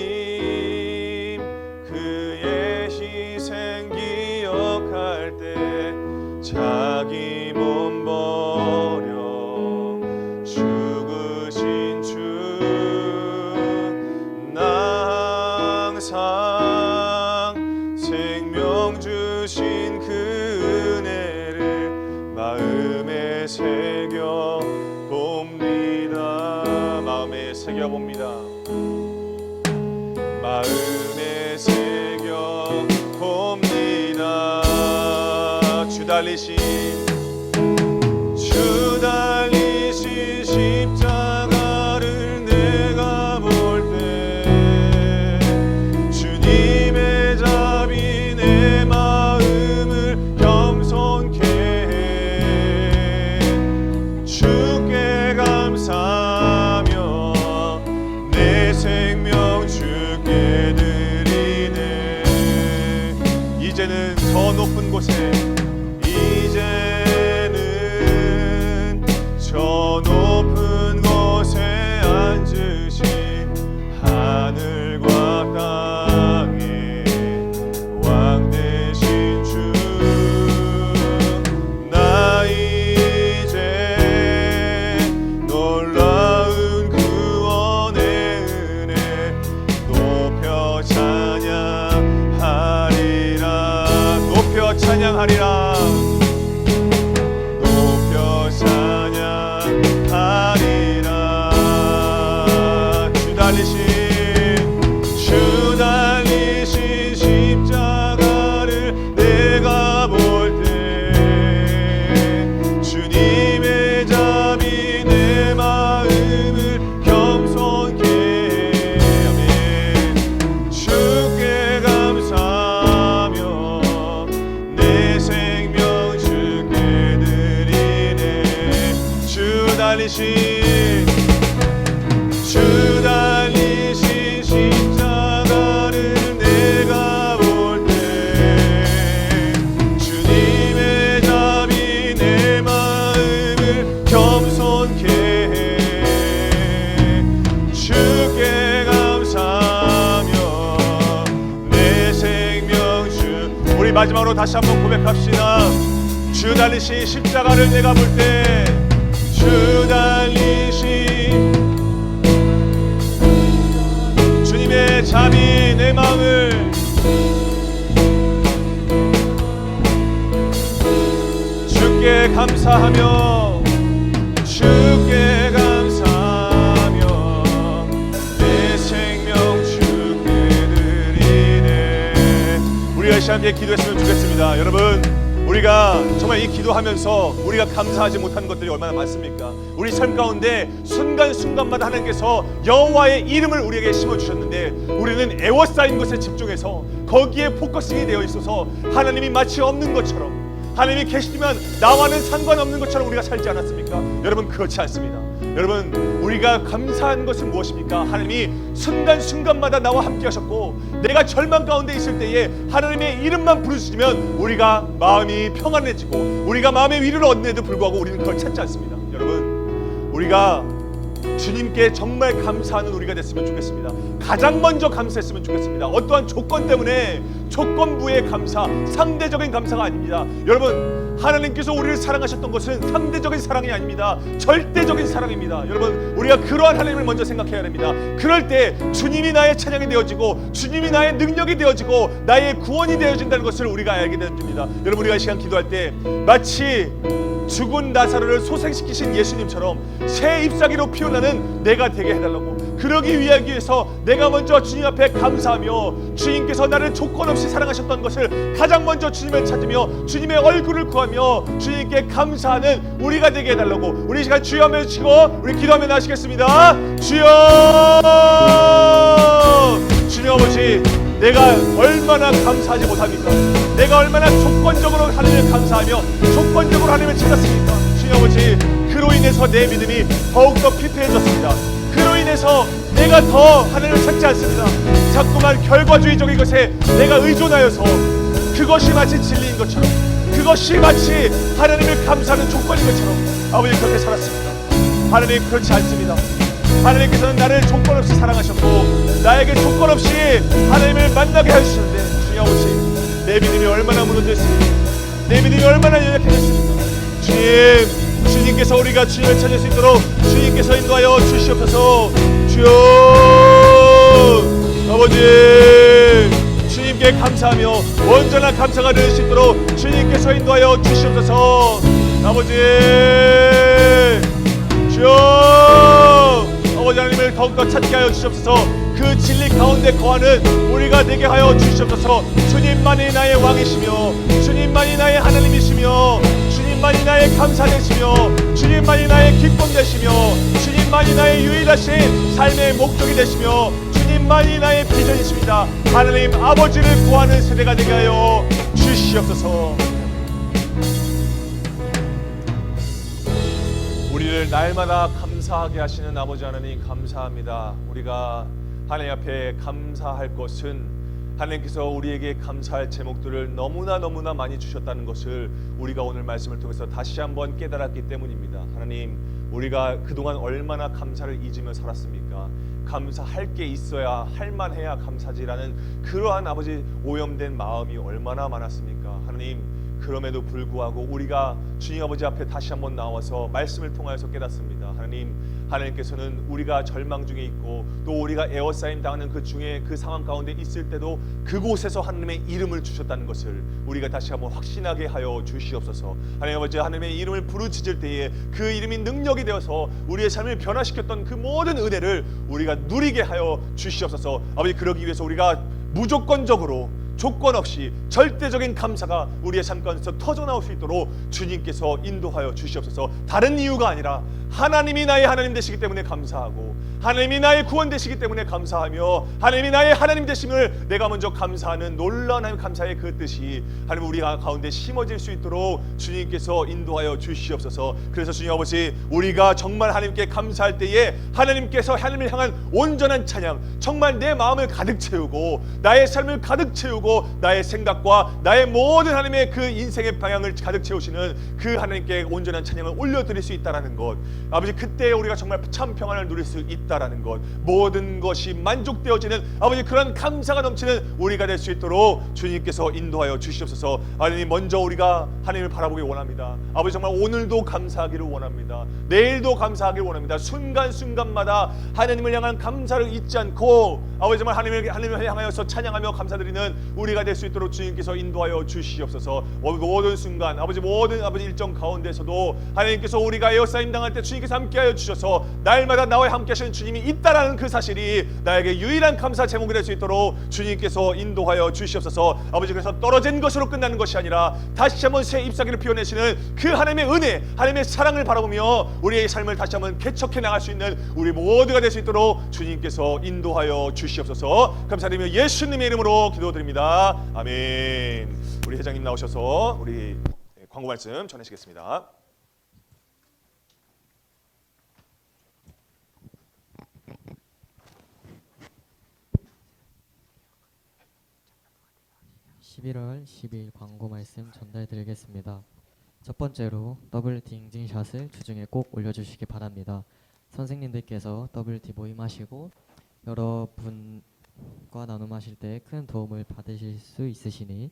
그의 희생 기억할 때, 자기 몸 버려 죽으신 주, 나 항상 생명 주신 그 은혜를 마음에 새겨 새겨봅니다. 마음에 새겨봅니다. 주 달리신 십자가를 내가 볼 때, 주님의 자비 내 마음을 겸손케 해. 주께 감사하며 생명 주께 드리네. 이제는 더 높은 곳에, 이제는 저 높은 곳에 앉으신 하늘과 땅의 왕 되신 주, 나 이제 놀라운 찬양하리라. 높여 찬양하리라. 주 달리신 십자가를 내가 볼 때, 주님의 자비 내 마음을 겸손케 해. 아멘. 주께 감사하며 생명 주께 드리네. 주 달리신 십자가를 내가 볼 때, 주님의 자비 내 마음을 겸손케 해. 주께 감사하며 내 생명 주, 마지막으로 다시 한번 고백합시다. 주 달리신 십자가를 내가 볼 때, 주 달리신 주님의 잠이 내 마음을 주께 감사하며 주께 감사하며 내 생명 주께 드리네. 우리가 이 시간에 기도했으면 좋겠습니다. 여러분, 우리가 정말 이 기도하면서 우리가 감사하지 못하는 것들이 얼마나 많습니까? 우리 삶 가운데 순간순간마다 하나님께서 여호와의 이름을 우리에게 심어주셨는데 우리는 애워싸인 것에 집중해서 거기에 포커싱이 되어 있어서 하나님이 마치 없는 것처럼, 하나님이 계시지만 나와는 상관없는 것처럼 우리가 살지 않았습니까? 여러분, 그렇지 않습니다. 여러분, 우리가 감사한 것은 무엇입니까? 하나님이 순간순간마다 나와 함께 하셨고 내가 절망 가운데 있을 때에 하나님의 이름만 부르시면 우리가 마음이 평안해지고 우리가 마음의 위로를 얻는데도 불구하고 우리는 그걸 찾지 않습니다. 여러분, 우리가 주님께 정말 감사하는 우리가 됐으면 좋겠습니다. 가장 먼저 감사했으면 좋겠습니다. 어떠한 조건 때문에 조건부의 감사, 상대적인 감사가 아닙니다. 여러분, 하나님께서 우리를 사랑하셨던 것은 상대적인 사랑이 아닙니다. 절대적인 사랑입니다. 여러분, 우리가 그러한 하나님을 먼저 생각해야 됩니다. 그럴 때 주님이 나의 찬양이 되어지고 주님이 나의 능력이 되어지고 나의 구원이 되어진다는 것을 우리가 알게 됩니다. 여러분, 우리가 이 시간 기도할 때 마치 죽은 나사로를 소생시키신 예수님처럼 새 잎사귀로 피어나는 내가 되게 해달라고, 그러기 위해서 내가 먼저 주님 앞에 감사하며 주님께서 나를 조건 없이 사랑하셨던 것을 가장 먼저 주님을 찾으며 주님의 얼굴을 구하며 주님께 감사하는 우리가 되게 해달라고 우리 시간 주여 하며 주시고 우리 기도하며 나시겠습니다. 주여, 주님 아버지, 내가 얼마나 감사하지 못합니까? 내가 얼마나 조건적으로 하나님을 감사하며 조건적으로 하나님을 찾았습니까? 주님 아버지, 그로 인해서 내 믿음이 더욱더 피폐해졌습니다. 그로 인해서 내가 더 하나님을 찾지 않습니다. 자꾸만 결과주의적인 것에 내가 의존하여서 그것이 마치 진리인 것처럼, 그것이 마치 하나님을 감사하는 조건인 것처럼 아버지 그렇게 살았습니다. 하나님, 그렇지 않습니다. 하나님께서는 나를 조건 없이 사랑하셨고 나에게 조건 없이 하나님을 만나게 해주셨는데 주님 아버지, 내 믿음이 얼마나 무너졌습니까? 내 믿음이 얼마나 연약해졌습니까? 주님께서 우리가 주님을 찾을 수 있도록 주님께서 인도하여 주시옵소서. 주여, 아버지, 주님께 감사하며 온전한 감사가 될 수 있도록 주님께서 인도하여 주시옵소서. 아버지, 주여, 아버지 하나님을 더욱더 찾게 하여 주시옵소서. 그 진리 가운데 거하는 우리가 되게 하여 주시옵소서. 주님만이 나의 왕이시며 주님만이 나의 하나님이시며 주님만이 나의 감사 되시며 주님만이 나의 기쁨 되시며 주님만이 나의 유일하신 삶의 목적이 되시며 주님만이 나의 비전이십니다. 하나님 아버지를 구하는 세대가 되게 하여 주시옵소서. 우리를 날마다 감사하게 하시는 아버지 하나님, 감사합니다. 우리가 하나님 앞에 감사할 것은 하나님께서 우리에게 감사할 제목들을 너무나 많이 주셨다는 것을 우리가 오늘 말씀을 통해서 다시 한번 깨달았기 때문입니다. 하나님, 우리가 그동안 얼마나 감사를 잊으며 살았습니까? 감사할 게 있어야 할만해야 감사지라는 그러한 아버지 오염된 마음이 얼마나 많았습니까? 하나님, 그럼에도 불구하고 우리가 주님 아버지 앞에 다시 한번 나와서 말씀을 통하여서 깨닫습니다. 하나님께서는 우리가 절망 중에 있고 또 우리가 에워싸임 당하는 그 중에 그 상황 가운데 있을 때도 그곳에서 하나님의 이름을 주셨다는 것을 우리가 다시 한번 확신하게 하여 주시옵소서. 하나님 아버지, 하나님의 이름을 부르짖을 때에 그 이름이 능력이 되어서 우리의 삶을 변화시켰던 그 모든 은혜를 우리가 누리게 하여 주시옵소서. 아버지, 그러기 위해서 우리가 무조건적으로 조건 없이 절대적인 감사가 우리의 삶 가운데서 터져나올 수 있도록 주님께서 인도하여 주시옵소서. 다른 이유가 아니라 하나님이 나의 하나님 되시기 때문에 감사하고 하나님이 나의 구원 되시기 때문에 감사하며 하나님이 나의 하나님 되심을 내가 먼저 감사하는 놀라운 하나님 감사의 그 뜻이 하나님 우리 가운데 심어질 수 있도록 주님께서 인도하여 주시옵소서. 그래서 주님 아버지, 우리가 정말 하나님께 감사할 때에 하나님께서 하나님을 향한 온전한 찬양, 정말 내 마음을 가득 채우고 나의 삶을 가득 채우고 주시고 나의 생각과 나의 모든 하나님의 그 인생의 방향을 가득 채우시는 그 하나님께 온전한 찬양을 올려드릴 수 있다라는 것, 아버지 그때 우리가 정말 참 평안을 누릴 수 있다라는 것, 모든 것이 만족되어지는 아버지 그런 감사가 넘치는 우리가 될 수 있도록 주님께서 인도하여 주시옵소서. 하나님 먼저 우리가 하나님을 바라보기 원합니다. 아버지 정말 오늘도 감사하기를 원합니다. 내일도 감사하기를 원합니다. 순간순간마다 하나님을 향한 감사를 잊지 않고 아버지 정말 하나님을 향하여서 찬양하며 감사드리는 우리가 될 수 있도록 주님께서 인도하여 주시옵소서. 모든 순간 모든 일정 가운데서도 하나님께서 우리가 에어싸임 당할 때 주님께서 함께하여 주셔서 날마다 나와 함께 하시는 주님이 있다라는 그 사실이 나에게 유일한 감사 제목이 될 수 있도록 주님께서 인도하여 주시옵소서. 아버지 그래서 떨어진 것으로 끝나는 것이 아니라 다시 한번 새 잎사귀를 피워내시는 그 하나님의 은혜, 하나님의 사랑을 바라보며 우리의 삶을 다시 한번 개척해 나갈 수 있는 우리 모두가 될 수 있도록 주님께서 인도하여 주시옵소서. 감사드리며 예수님의 이름으로 기도드립니다. 아멘. 우리 회장님 나오셔서 우리 광고 말씀 전해주시겠습니다. (11월 12일) 광고 말씀 전달드리겠습니다. 첫 번째로 WT 인증샷을 주중에 꼭 올려주시기 바랍니다. 선생님들께서 WT 모임하시고 여러분과 나눔하실 때 큰 도움을 받으실 수 있으시니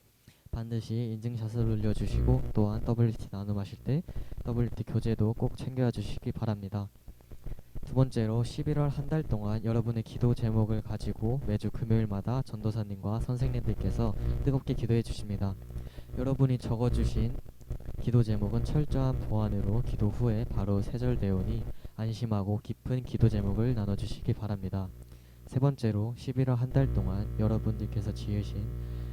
반드시 인증샷을 올려주시고 또한 WT 나눔하실 때 WT 교재도 꼭 챙겨 주시기 바랍니다. 두 번째로 11월 한 달 동안 여러분의 기도 제목을 가지고 매주 금요일마다 전도사님과 선생님들께서 뜨겁게 기도해 주십니다. 여러분이 적어주신 기도 제목은 철저한 보안으로 기도 후에 바로 세절되오니 안심하고 깊은 기도 제목을 나눠주시기 바랍니다. 세 번째로 11월 한 달 동안 여러분들께서 지으신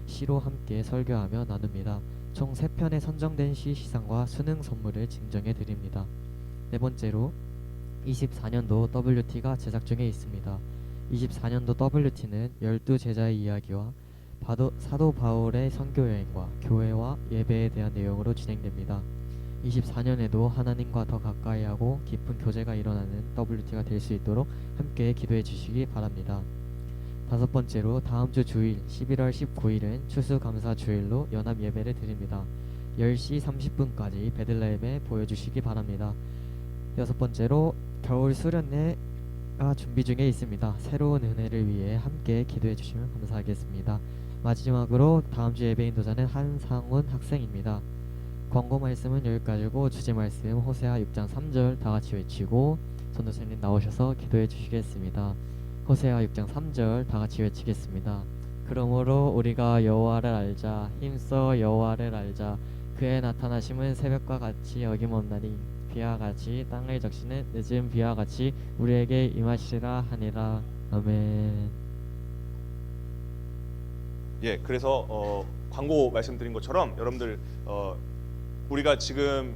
시로 함께 설교하며 나눕니다. 총 3편의 선정된 시 시상과 수능 선물을 증정해 드립니다. 네 번째로 24년도 WT가 제작 중에 있습니다. 24년도 WT는 12제자의 이야기와 사도 바울의 선교여행과 교회와 예배에 대한 내용으로 진행됩니다. 24년에도 하나님과 더 가까이하고 깊은 교제가 일어나는 WT가 될 수 있도록 함께 기도해 주시기 바랍니다. 다섯 번째로 다음 주 주일 11월 19일은 추수감사 주일로 연합 예배를 드립니다. 10시 30분까지 베들레헴에 보여주시기 바랍니다. 여섯 번째로 겨울 수련회가 준비 중에 있습니다. 새로운 은혜를 위해 함께 기도해 주시면 감사하겠습니다. 마지막으로 다음 주 예배 인도자는 한상훈 학생입니다. 광고 말씀은 여기까지고 주제 말씀 호세아 6장 3절 다 같이 외치고 전도사님 나오셔서 기도해 주시겠습니다. 호세아 6장 3절 다 같이 외치겠습니다. 그러므로 우리가 여호와를 알자, 힘써 여호와를 알자. 그의 나타나심은 새벽과 같이 어김없나니 비와 같이 땅을 적시는 늦은 비와 같이 우리에게 임하시리라 하니라. 아멘. 예, 그래서 광고 말씀드린 것처럼 여러분들 우리가 지금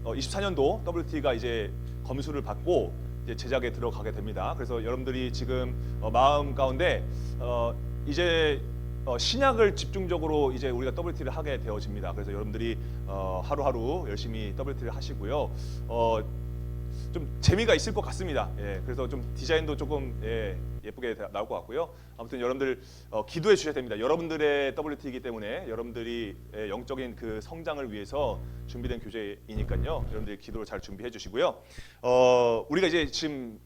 24년도 WT가 이제 검수를 받고 이제 제작에 들어가게 됩니다. 그래서 여러분들이 지금 마음 가운데 이제 신약을 집중적으로 이제 우리가 WT를 하게 되어집니다. 그래서 여러분들이 하루하루 열심히 WT를 하시고요. 좀 재미가 있을 것 같습니다. 예, 그래서 좀 디자인도 조금 예쁘게 나올 것 같고요. 아무튼 여러분들 기도해 주셔야 됩니다. 여러분들의 WT이기 때문에 여러분들이 영적인 그 성장을 위해서 준비된 교재이니까요. 여러분들이 기도를 잘 준비해 주시고요. 우리가 이제 지금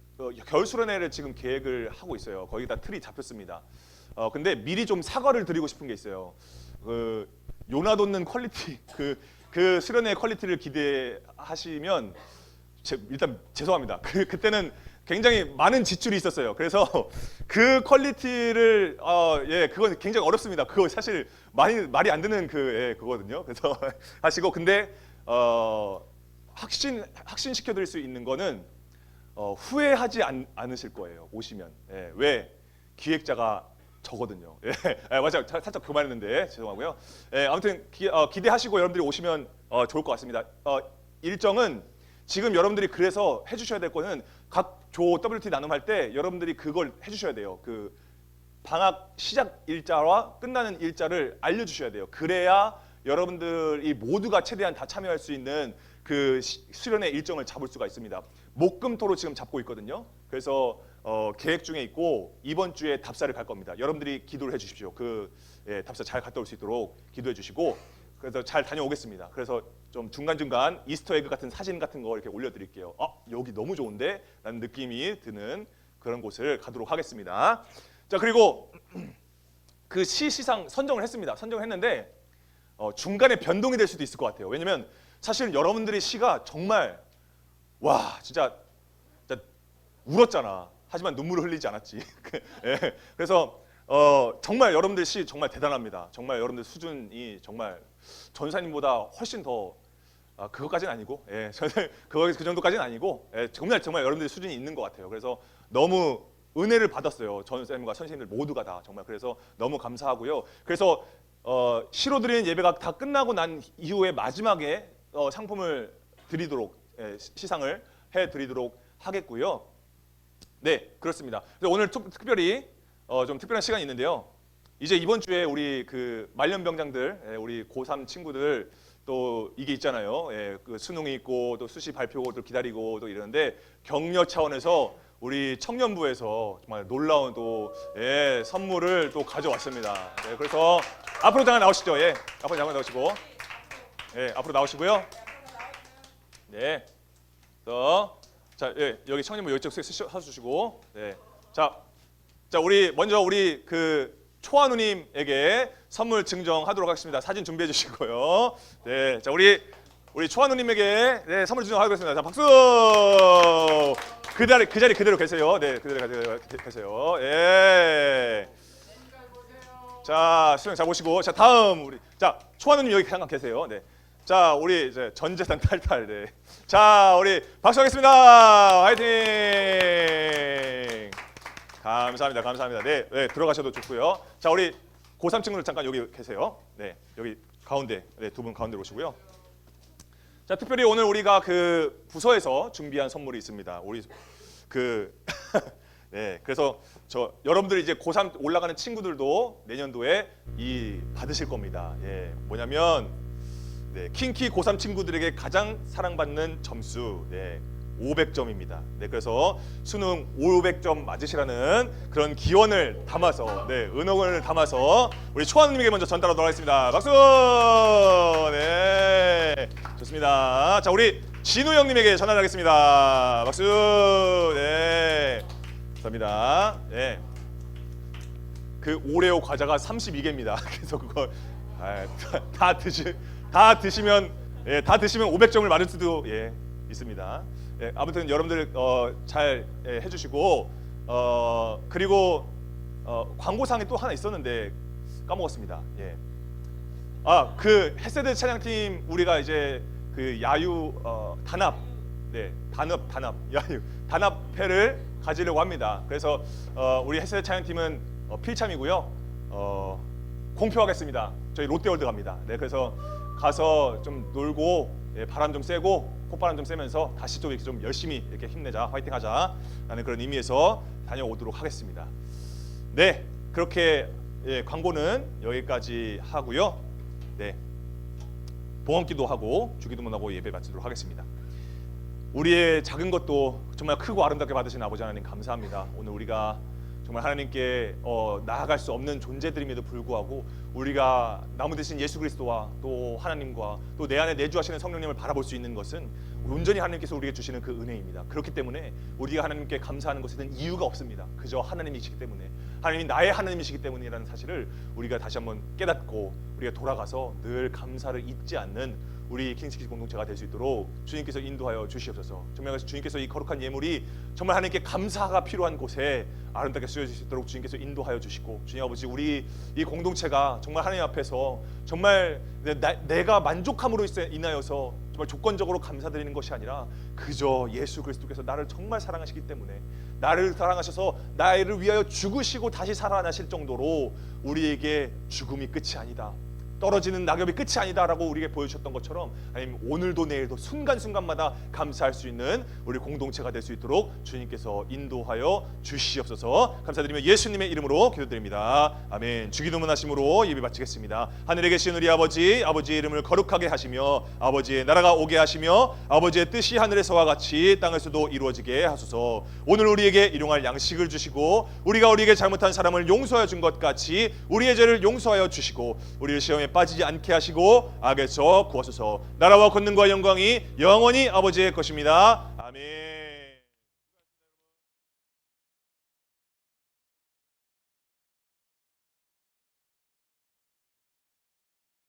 겨울 수련회를 지금 계획을 하고 있어요. 거의 다 틀이 잡혔습니다. 근데 미리 좀 사과를 드리고 싶은 게 있어요. 요나 돋는 퀄리티, 그 수련회의 퀄리티를 기대하시면 일단 죄송합니다. 그때는 굉장히 많은 지출이 있었어요. 그래서 그 퀄리티를 그건 굉장히 어렵습니다. 그거 사실 말이 안 되는 그거거든요. 그래서 하시고 근데 확신시켜 드릴 수 있는 거는 후회하지 않으실 거예요. 오시면. 왜? 기획자가 저거든요. 맞아요. 살짝 그 말했는데 죄송하고요. 아무튼 기대하시고 여러분들이 오시면 좋을 것 같습니다. 일정은 지금 여러분들이 그래서 해주셔야 될 거는 각 조 WT 나눔할 때 여러분들이 그걸 해주셔야 돼요. 그 방학 시작 일자와 끝나는 일자를 알려주셔야 돼요. 그래야 여러분들이 모두가 최대한 다 참여할 수 있는 그 수련회 일정을 잡을 수가 있습니다. 목금토로 지금 잡고 있거든요. 그래서 계획 중에 있고 이번 주에 답사를 갈 겁니다. 여러분들이 기도를 해주십시오. 답사 잘 갔다 올 수 있도록 기도해 주시고 그래서 잘 다녀오겠습니다. 그래서 좀 중간중간 이스터 에그 같은 사진 같은 거 이렇게 올려드릴게요. 여기 너무 좋은데? 라는 느낌이 드는 그런 곳을 가도록 하겠습니다. 자, 그리고 그 시상 선정을 했습니다. 선정을 했는데 중간에 변동이 될 수도 있을 것 같아요. 왜냐면 사실 여러분들의 시가 정말 와 진짜 울었잖아. 하지만 눈물을 흘리지 않았지. 예, 그래서 정말 여러분들 시 정말 대단합니다. 정말 여러분들 수준이 정말 전사님보다 훨씬 더 그것까지는 아니고, 예, 그 정도까지는 아니고, 예, 정말 여러분들 수준이 있는 것 같아요. 그래서 너무 은혜를 받았어요. 전사님과 선생님들 모두가 다 정말 그래서 너무 감사하고요. 그래서 시로 드리는 예배가 다 끝나고 난 이후에 마지막에 상품을 드리도록 시상을 해드리도록 하겠고요. 네, 그렇습니다. 그래서 오늘 특별히 좀 특별한 시간이 있는데요. 이제 이번 주에 우리 그 말년병장들, 우리 고3 친구들 또 이게 있잖아요. 그 수능이 있고 또 수시 발표도 기다리고 또 이러는데 격려 차원에서 우리 청년부에서 정말 놀라운 또 선물을 또 가져왔습니다. 네, 그래서 앞으로 잠깐 나오시죠. 예, 앞으로 잠깐 나오시고, 앞으로 나오시고요. 네, 자, 여기 청년부 이쪽 서주시고, 네, 자, 우리 먼저 우리 그 초아 누님에게 선물 증정하도록 하겠습니다. 사진 준비해 주시고요. 네, 자, 우리 초아 누님에게 선물 증정하겠습니다. 자, 박수. 그 자리 그대로 계세요. 네, 그대로 계세요. 예. 자, 수영 잘 보시고, 자, 다음 우리 초아 누님 여기 잠깐 계세요. 네. 자, 우리 이제 전재산 탈탈. 네. 자, 우리 박수하겠습니다. 화이팅! 감사합니다. 네, 들어가셔도 좋고요. 자, 우리 고3 친구들 잠깐 여기 계세요. 네, 여기 가운데, 두 분 가운데로 오시고요. 자, 특별히 오늘 우리가 그 부서에서 준비한 선물이 있습니다. 우리 네, 그래서 여러분들이 이제 고3 올라가는 친구들도 내년도에 받으실 겁니다. 예, 뭐냐면 킹키 고3 친구들에게 가장 사랑받는 점수 500점입니다. 네, 그래서 수능 500점 맞으시라는 그런 기원을 담아서 은원을 담아서 우리 초아님에게 먼저 전달하도록 하겠습니다. 박수. 네, 좋습니다. 자, 우리 진우 형님에게 전달하겠습니다. 박수. 네, 감사합니다. 네, 그 오레오 과자가 32개입니다. 그래서 그거 다 드시면 500점을 맞을 수도 있습니다. 아무튼 여러분들 잘 해주시고 그리고 광고상이 또 하나 있었는데 까먹었습니다. 그 햇세대 찬양팀 우리가 이제 그 야유 단합회를 가지려고 합니다. 그래서 우리 햇세대 찬양팀은 필참이고요. 공표하겠습니다. 저희 롯데월드 갑니다. 네, 그래서 가서 좀 놀고 바람 좀 쐬고 콧바람 좀 쐬면서 다시 또 이렇게 좀 열심히 이렇게 힘내자, 화이팅하자 라는 그런 의미에서 다녀오도록 하겠습니다. 네, 그렇게 광고는 여기까지 하고요. 네, 봉헌기도 하고 주기도문하고 예배 마치도록 하겠습니다. 우리의 작은 것도 정말 크고 아름답게 받으신 아버지 하나님 감사합니다. 오늘 우리가 정말 하나님께 나아갈 수 없는 존재들임에도 불구하고 우리가 나무 대신 예수 그리스도와 또 하나님과 또 내 안에 내주하시는 성령님을 바라볼 수 있는 것은 온전히 하나님께서 우리에게 주시는 그 은혜입니다. 그렇기 때문에 우리가 하나님께 감사하는 것에 대한 이유가 없습니다. 그저 하나님이시기 때문에, 하나님이 나의 하나님이시기 때문이라는 사실을 우리가 다시 한번 깨닫고 우리가 돌아가서 늘 감사를 잊지 않는 우리 킹스키즈 공동체가 될 수 있도록 주님께서 인도하여 주시옵소서. 정말 주님께서 이 거룩한 예물이 정말 하나님께 감사가 필요한 곳에 아름답게 쓰여질 수 있도록 주님께서 인도하여 주시고, 주님 아버지 우리 이 공동체가 정말 하나님 앞에서 정말 내가 만족함으로 인하여서 정말 조건적으로 감사드리는 것이 아니라 그저 예수 그리스도께서 나를 정말 사랑하시기 때문에 나를 사랑하셔서 나를 위하여 죽으시고 다시 살아나실 정도로 우리에게 죽음이 끝이 아니다, 떨어지는 낙엽이 끝이 아니다라고 우리에게 보여주셨던 것처럼 하나님 오늘도 내일도 순간순간마다 감사할 수 있는 우리 공동체가 될 수 있도록 주님께서 인도하여 주시옵소서. 감사드리며 예수님의 이름으로 기도드립니다. 아멘. 주기도문 하심으로 예배 마치겠습니다. 하늘에 계신 우리 아버지, 아버지의 이름을 거룩하게 하시며 아버지의 나라가 오게 하시며 아버지의 뜻이 하늘에서와 같이 땅에서도 이루어지게 하소서. 오늘 우리에게 일용할 양식을 주시고 우리가 우리에게 잘못한 사람을 용서하여 준 것 같이 우리의 죄를 용서하여 주시고 우리를 시험에 빠지지 않게 하시고 악에서 구하소서. 나라와 권능과 영광이 영원히 아버지의 것입니다.